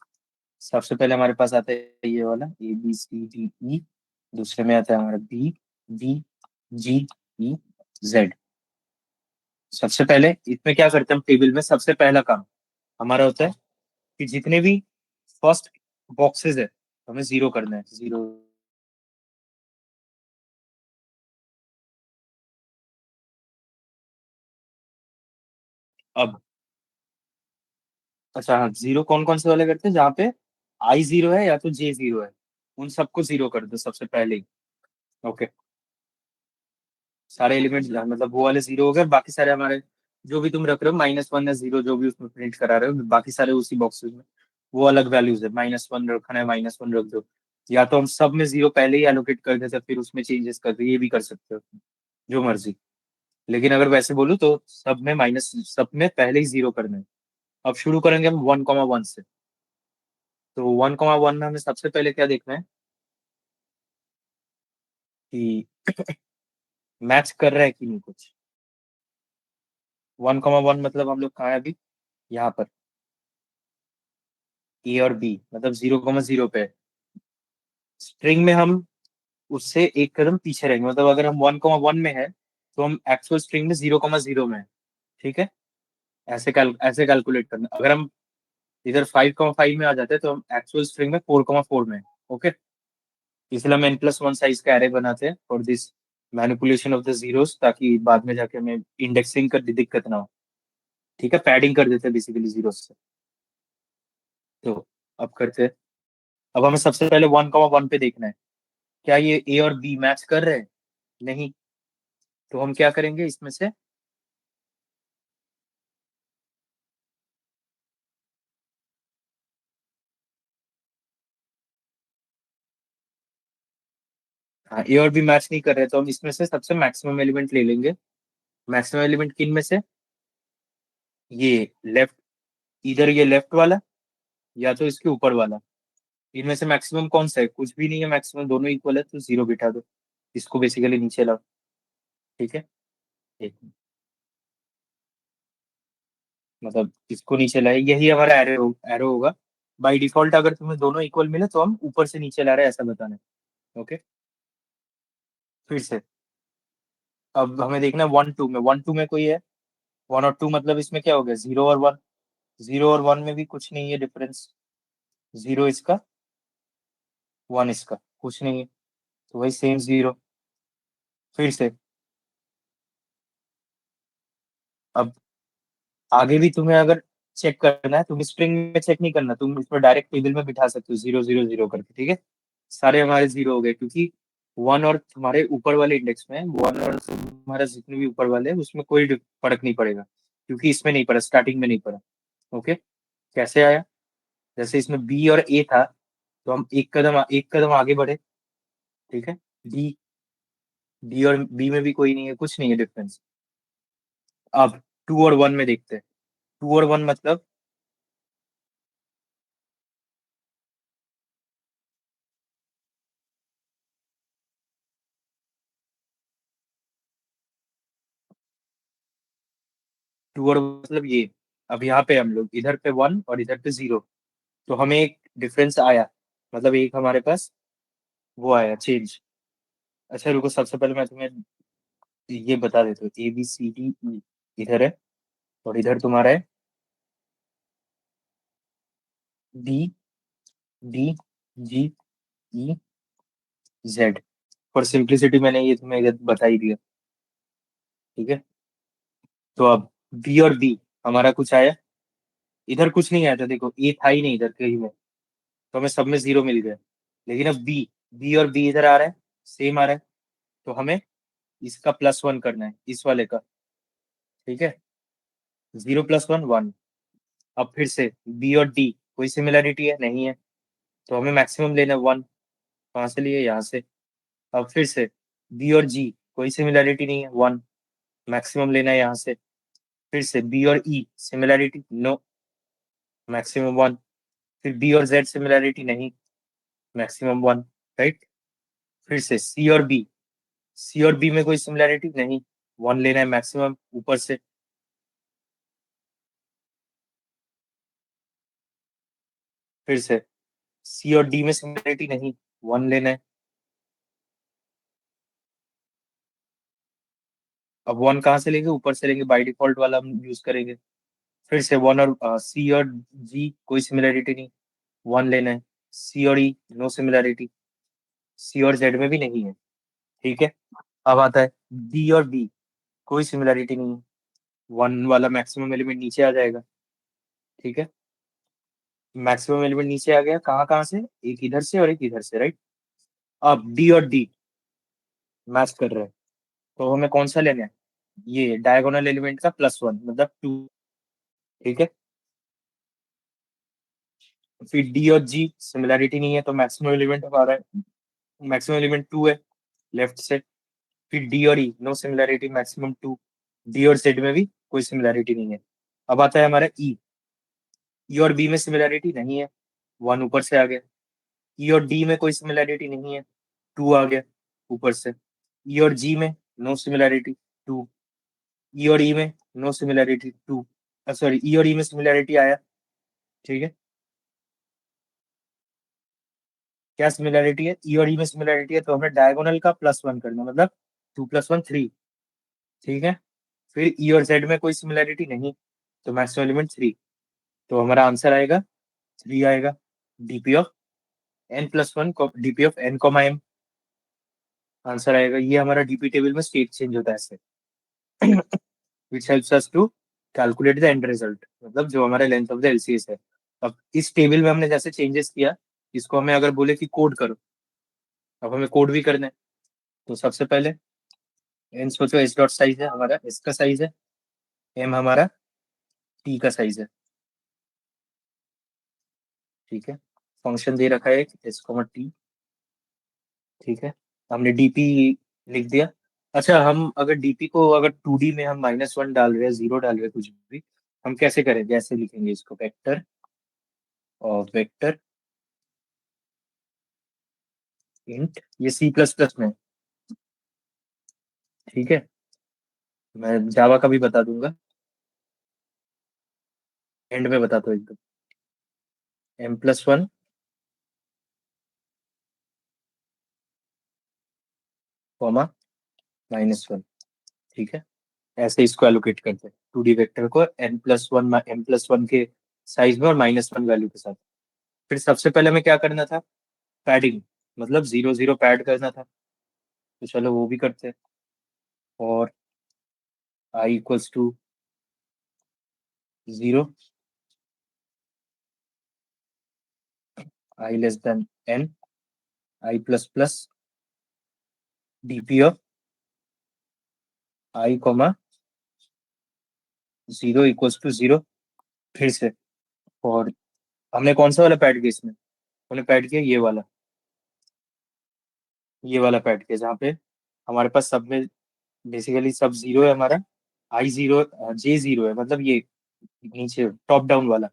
सबसे पहले हमारे पास आता है ये वाला ए बी सी डी ई। दूसरे में आता है हमारा बी बी जी ई जेड। सबसे पहले इसमें क्या करते हैं हम, टेबल में सबसे पहला काम हमारा होता है कि जितने भी फर्स्ट बॉक्सेस है हमें जीरो करना है, जीरो। अब अच्छा हाँ, जीरो कौन कौन से वाले करते हैं, जहाँ पे आई जीरो है या तो जे जीरो है, उन सबको जीरो कर दो सबसे पहले ही। ओके, सारे एलिमेंट्स मतलब वो वाले जीरो हो गए, बाकी सारे हमारे जो भी तुम रख रहे हो माइनस वन या जीरो जो भी उसमें प्रिंट करा रहे हो, बाकी सारे उसी बॉक्सेस में वो अलग वैल्यूज है। माइनस वन रखना है, माइनस वन रख दो। या तो हम सब में जीरो पहले ही एलोकेट कर देते फिर उसमें चेंजेस कर दो, ये भी कर सकते हो, जो मर्जी। लेकिन अगर वैसे बोलूँ तो सब में माइनस, सब में पहले ही जीरो करना है। अब शुरू करेंगे हम वन कॉमा वन से। तो वन कॉमा वन में हमें सबसे पहले क्या देखना है कि मैच कर रहा है कि नहीं कुछ। वन कॉमा वन मतलब हम लोग कहाँ है अभी, यहाँ पर ए और बी, मतलब जीरो कॉमा जीरो पे है। स्ट्रिंग में हम उससे एक कदम पीछे रहेंगे, मतलब अगर हम वन कॉमा वन में है तो हम एक्चुअल स्ट्रिंग में जीरो कॉमा जीरो में है। ठीक है, ऐसे कैलकुलेट करना। अगर हम इधर फाइव कॉमा फाइव में आ जाते हैं तो हम एक्चुअल स्ट्रिंग में फोर कॉमा फोर में है। ओके, इसलिए हम एन प्लस वन साइज का एरे बनाते हैं for this manipulation of the zeros, ताकि बाद में जाके हमें इंडेक्सिंग का दिक्कत ना हो। ठीक है, पैडिंग कर देते हैं बेसिकली जीरो से। तो अब करते हैं, अब हमें सबसे पहले 1,1 पे देखना है, क्या ये ए और बी मैच कर रहे हैं? नहीं। तो हम क्या करेंगे इसमें से, हाँ ए और बी मैच नहीं कर रहे, तो हम इसमें से सबसे मैक्सिमम एलिमेंट ले लेंगे। मैक्सिमम एलिमेंट किन में से, ये लेफ्ट, इधर ये लेफ्ट वाला या तो इसके ऊपर वाला। इनमें से मैक्सिमम कौन सा है? कुछ भी नहीं है मैक्सिमम, दोनों इक्वल है, तो जीरो बिठा दो। इसको बेसिकली नीचे लाओ। ठीक है, एक मतलब इसको नीचे लाए, यही हमारा एरो होगा। बाय डिफॉल्ट अगर तुम्हें दोनों इक्वल मिले तो हम ऊपर से नीचे ला रहे हैं, ऐसा बताना है। ओके, फिर से अब हमें देखना है 1 2 में, 1 2 में कोई है, 1 और 2 मतलब इसमें क्या हो गया, 0 और 1। 0 और 1 में भी कुछ नहीं है डिफरेंस, 0 इसका 1 इसका, कुछ नहीं है, तो वही सेम 0। फिर से अब आगे भी तुम्हें अगर चेक करना है, तुम स्ट्रिंग में चेक नहीं करना, तुम इसमें डायरेक्ट टेबल में बिठा सकते हो 0 0 0 करके। ठीक है, सारे हमारे जीरो हो गए, क्योंकि 1 और तुम्हारे ऊपर वाले इंडेक्स में, 1 और तुम्हारा जितने भी ऊपर वाले हैं उसमें कोई फर्क नहीं पड़ेगा, क्योंकि इसमें नहीं पड़ा, स्टार्टिंग में नहीं पड़ा। ओके, कैसे आया, जैसे इसमें बी और ए था, तो हम एक कदम आगे बढ़े। ठीक है, डी, डी और बी में भी कोई नहीं है, कुछ नहीं है डिफरेंस। अब 2 और 1 में देखते हैं, 2 और 1 मतलब 2 और मतलब ये, अब यहाँ पे हम लोग इधर पे 1 और इधर पे 0, तो हमें एक डिफरेंस आया, मतलब एक हमारे पास वो आया चेंज। अच्छा रुको, सबसे पहले मैं तुम्हें ये बता देता हूँ, ABCDE इधर है, और इधर तुम्हारा है DDGEZ। फॉर सिंप्लिसिटी मैंने ये तुम्हें इधर बता ही दिया। ठीक है, तो अब बी और बी हमारा कुछ आया, इधर कुछ नहीं आया था, देखो ए था ही नहीं इधर कहीं में, तो हमें सब में जीरो मिल गया। लेकिन अब बी, बी और बी इधर आ रहा है, सेम आ रहा है, तो हमें इसका +1 करना है, इस वाले का। ठीक है, 0 + 1 1। अब फिर से बी और डी कोई सिमिलरिटी है नहीं है, तो हमें मैक्सिमम लेना है 1। कहाँ से लिए, यहाँ से। अब फिर से बी और जी कोई सिमिलरिटी नहीं है, 1, मैक्सिमम लेना है यहाँ से। फिर से बी और ई सिमिलरिटी नो, मैक्सिमम 1। फिर बी और जेड सिमिलरिटी नहीं, मैक्सिमम 1। राइट, फिर से सी और बी, सी और बी में कोई सिमिलरिटी नहीं, 1 लेना है मैक्सिमम ऊपर से। फिर से सी और डी में सिमिलरिटी नहीं, 1 लेना है। अब 1 कहाँ से लेंगे, ऊपर से लेंगे, बाई डिफॉल्ट वाला हम यूज करेंगे। फिर से 1 और सी और जी कोई सिमिलरिटी नहीं, 1 लेना है। सी और ई नो सिमिलरिटी, सी और जेड में भी नहीं है। ठीक है, अब आता है डी और बी, कोई सिमिलरिटी नहीं है, 1 वाला मैक्सिमम एलिमेंट नीचे आ जाएगा। ठीक है, मैक्सिमम एलिमेंट नीचे आ गया, कहाँ कहाँ से, एक इधर से और एक इधर से। राइट, अब डी और डी मैच कर रहे हैं, तो हमें कौन सा लेना है, ये डायगोनल एलिमेंट का +1 मतलब 2। ठीक है, फिर डी और जी सिमिलरिटी नहीं है, तो मैक्सिमम एलिमेंट हमारा है, मैक्सिमम एलिमेंट 2 है लेफ्ट से। फिर डी और ई नो सिमिलरिटी, मैक्सिमम 2। डी और जेड में भी कोई सिमिलरिटी नहीं है। अब आता है हमारा ई, ई और बी में सिमिलरिटी नहीं है, 1 ऊपर से आ गया। ई और डी में कोई सिमिलरिटी नहीं है, 2 आ गया ऊपर से। ई और जी में नो सिमिलरिटी, 2। ई और ई में नो सिमिलरिटी, 2। सॉरी, ई और ई में सिमिलरिटी आया। ठीक है, क्या सिमिलरिटी है, ई और ई में सिमिलरिटी है, तो हमें डायगोनल का +1 करना, मतलब 2 + 1 3। ठीक है, फिर ई और जेड में कोई सिमिलरिटी नहीं, तो मैक्सिमम एलिमेंट 3, तो हमारा आंसर आएगा 3 आएगा। DP of n+1, DP of n, answer आएगा। ये हमारा डीपी टेबल में स्टेट चेंज होता है ऐसे, which helps us to calculate the end result, मतलब जो हमारा लेंथ ऑफ द एलसीएस है। अब इस टेबल में हमने जैसे चेंजेस किया, इसको हमें अगर बोले कि कोड करो, अब हमें कोड भी करना है। तो सबसे पहले एन सोचो एस डॉट साइज है हमारा, एस का साइज है, एम हमारा टी का साइज है, ठीक है। फंक्शन दे रखा है एस कॉमा टी, ठीक है। हमने डीपी लिख दिया। अच्छा, हम अगर डीपी को अगर 2D में हम -1 डाल रहे हैं, 0 डाल रहे हैं, कुछ भी, हम कैसे करेंगे? ऐसे लिखेंगे इसको, वेक्टर और वेक्टर इंट, ये सी प्लस प्लस में है, ठीक है। मैं जावा का भी बता दूंगा, एंड में बताता हूँ एकदम। m+1 कॉमा -1, ठीक है। ऐसे इसको एलोकेट करते हैं 2D वेक्टर को, m+1 के साइज में और -1 वैल्यू के साथ। फिर सबसे पहले हमें क्या करना था? पैडिंग, मतलब 0 0 पैड करना था, तो चलो वो भी करते हैं। और i equals to 0, i less than n, i plus plus DP of i comma 0 equals to 0, फिर से। और हमने कौन सा वाला पैड किया इसमें? हमने पैड किया ये वाला पैड किया, जहाँ पे हमारे पास सब में बेसिकली सब 0 है हमारा, i 0 j 0 है, मतलब ये नीचे टॉप डाउन वाला,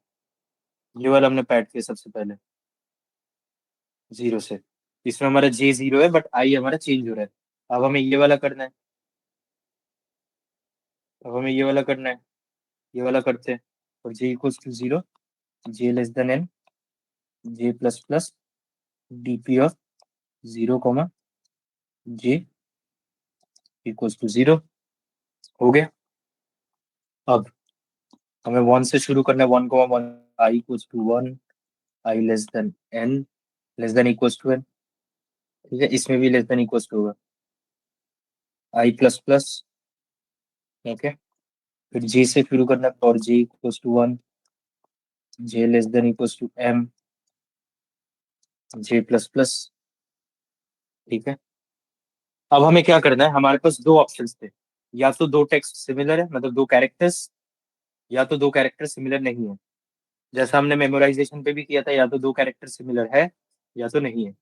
ये वाला हमने पैड किया सबसे पहले 0 से। इसमें हमारा j 0 है, बट i हमारा चेंज हो रहा है। अब हमें ये वाला करना है, अब हमें ये वाला करना है, ये वाला करते हैं। और j equals to 0, j less than n, j plus plus DP of 0 comma j equals to 0, हो गया। अब हमें 1 से शुरू करना है, 1,1, i equals to 1, i less than n, less than equals to n, ठीक है। इसमें भी लेस देन इक्वल्स टू होगा, i प्लस प्लस, ओके। फिर j से शुरू करना है, और j equals to 1, j less than equals to m, j plus plus, ठीक है। अब हमें क्या करना है? हमारे पास दो ऑप्शंस थे, या तो दो टेक्स्ट सिमिलर है, मतलब दो कैरेक्टर्स, या तो दो कैरेक्टर सिमिलर नहीं है। जैसा हमने मेमोराइजेशन पे भी किया था, या तो दो कैरेक्टर सिमिलर है या तो नहीं है।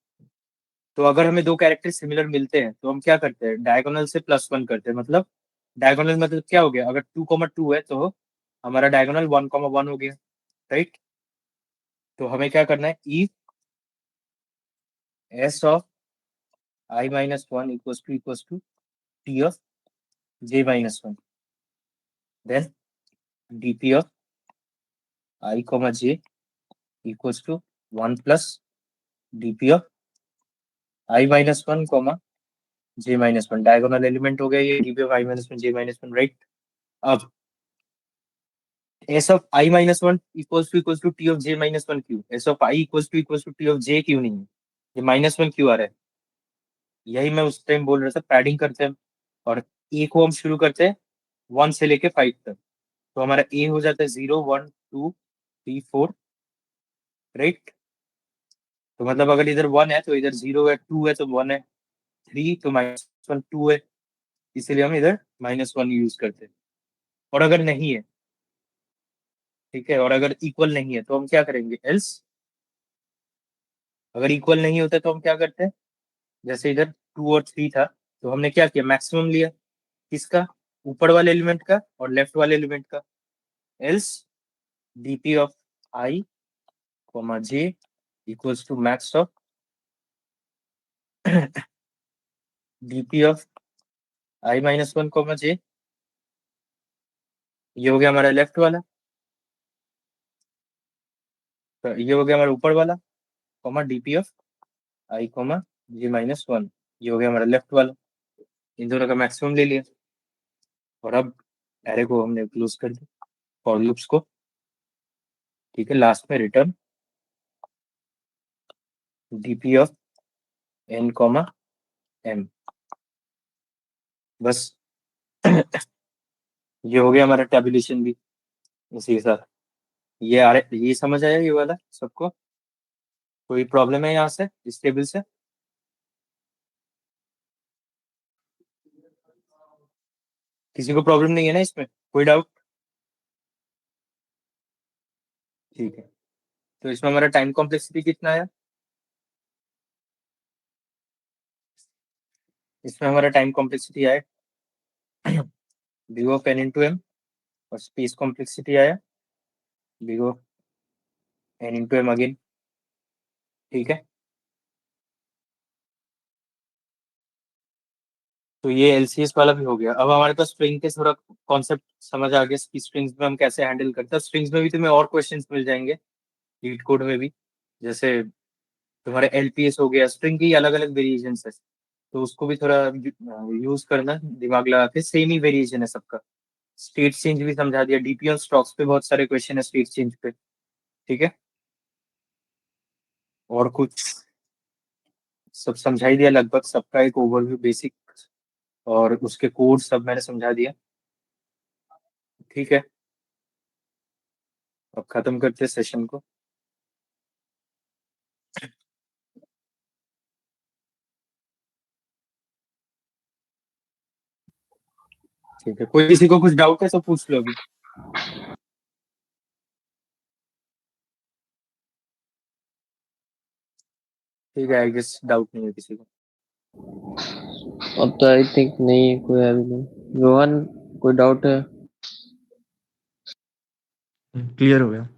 तो अगर हमें दो कैरेक्टर सिमिलर मिलते हैं तो हम क्या करते हैं? डायगोनल से +1 करते हैं, मतलब डायगोनल मतलब क्या हो गया? अगर 2,2 है तो हमारा डायगोनल 1,1 हो गया, राइट। तो हमें क्या करना है? E s of i-1 equals to t of j-1, then dp of i comma j equals to 1 plus dp of i-1 comma j-1, diagonal element हो गया ये, dp of i-1 j-1, right. अब s of i-1 equals to t of j-1 क्यों? s of i equals to t of j क्यों नहीं है? ये -1 क्यों आ रहा है? यही मैं उस टाइम बोल रहा था, पैडिंग करते हैं और ए को हम शुरू करते हैं 1 से लेके 5 तक। तो हमारा ए हो जाता है 0 1 2 3 4, राइट। तो मतलब अगर इधर 1 है तो इधर 0 है, 2 है तो 1 है, 3 तो -1 2 है, इसीलिए हम इधर -1 यूज करते हैं। और अगर नहीं है, ठीक है, और अगर इक्वल नहीं है तो हम क्या करेंगे? एल्स। अगर इक्वल नहीं होता तो हम क्या करते हैं? जैसे इधर 2 और 3 था, तो हमने क्या किया? मैक्सिमम लिया, किसका? ऊपर वाले एलिमेंट का और लेफ्ट वाले एलिमेंट का। Else DP of I comma J equals to max of DP of i-1 comma J, ये हो गया हमारा लेफ्ट वाला, तो ये हो गया हमारा ऊपर वाला, comma DP of I comma j-1, ये हो गया हमारा लेफ्ट वाला। इन दोनों का मैक्सिमम ले लिया, और अब एरे को हमने क्लोज कर दिया, फॉर लूप्स को, ठीक है। लास्ट में return DP of n comma m, बस। ये हो गया हमारा टेबुलेशन भी इसी के साथ। ये समझ आया ये वाला सबको? कोई प्रॉब्लम है यहाँ से इस टेबल से? किसी को प्रॉब्लम नहीं है ना इसमें? कोई डाउट? ठीक है, तो इसमें हमारा टाइम कॉम्प्लेक्सिटी कितना है? इसमें हमारा टाइम कॉम्प्लेक्सिटी आया B of n into m, और स्पेस कॉम्प्लेक्सिटी आया B of n into m again. ठीक है, तो ये एलसीएस वाला भी हो गया। अब हमारे पास स्ट्रिंग के थोड़ा कॉन्सेप्ट समझ आ गया कि स्ट्रिंग्स में हम कैसे हैंडल करते हैं। स्ट्रिंग्स में भी तुम्हें और क्वेश्चंस मिल जाएंगे लीड कोड में भी, जैसे तुम्हारे एलपीएस हो गया, स्ट्रिंग की अलग अलग वेरिएशन है, तो उसको भी थोड़ा यूज करना दिमाग लगा के। सेम ही वेरिएशन है सबका। स्टेट चेंज भी समझा दिया, डीपी और स्टॉक्स पे बहुत सारे क्वेश्चन है स्टेट चेंज पे। ठीक है, और कुछ सब समझा ही दिया लगभग, सबका एक ओवरव्यू बेसिक, और उसके कोड सब मैंने समझा दिया। ठीक है, अब खत्म करते हैं सेशन को। ठीक है, कोई किसी को कुछ डाउट है तो पूछ लो अभी। ठीक है, आई गेस डाउट नहीं है किसी को। अब तो आई थिंक नहीं है कोई अभी नहीं। रोहन, कोई डाउट है? क्लियर हो गया।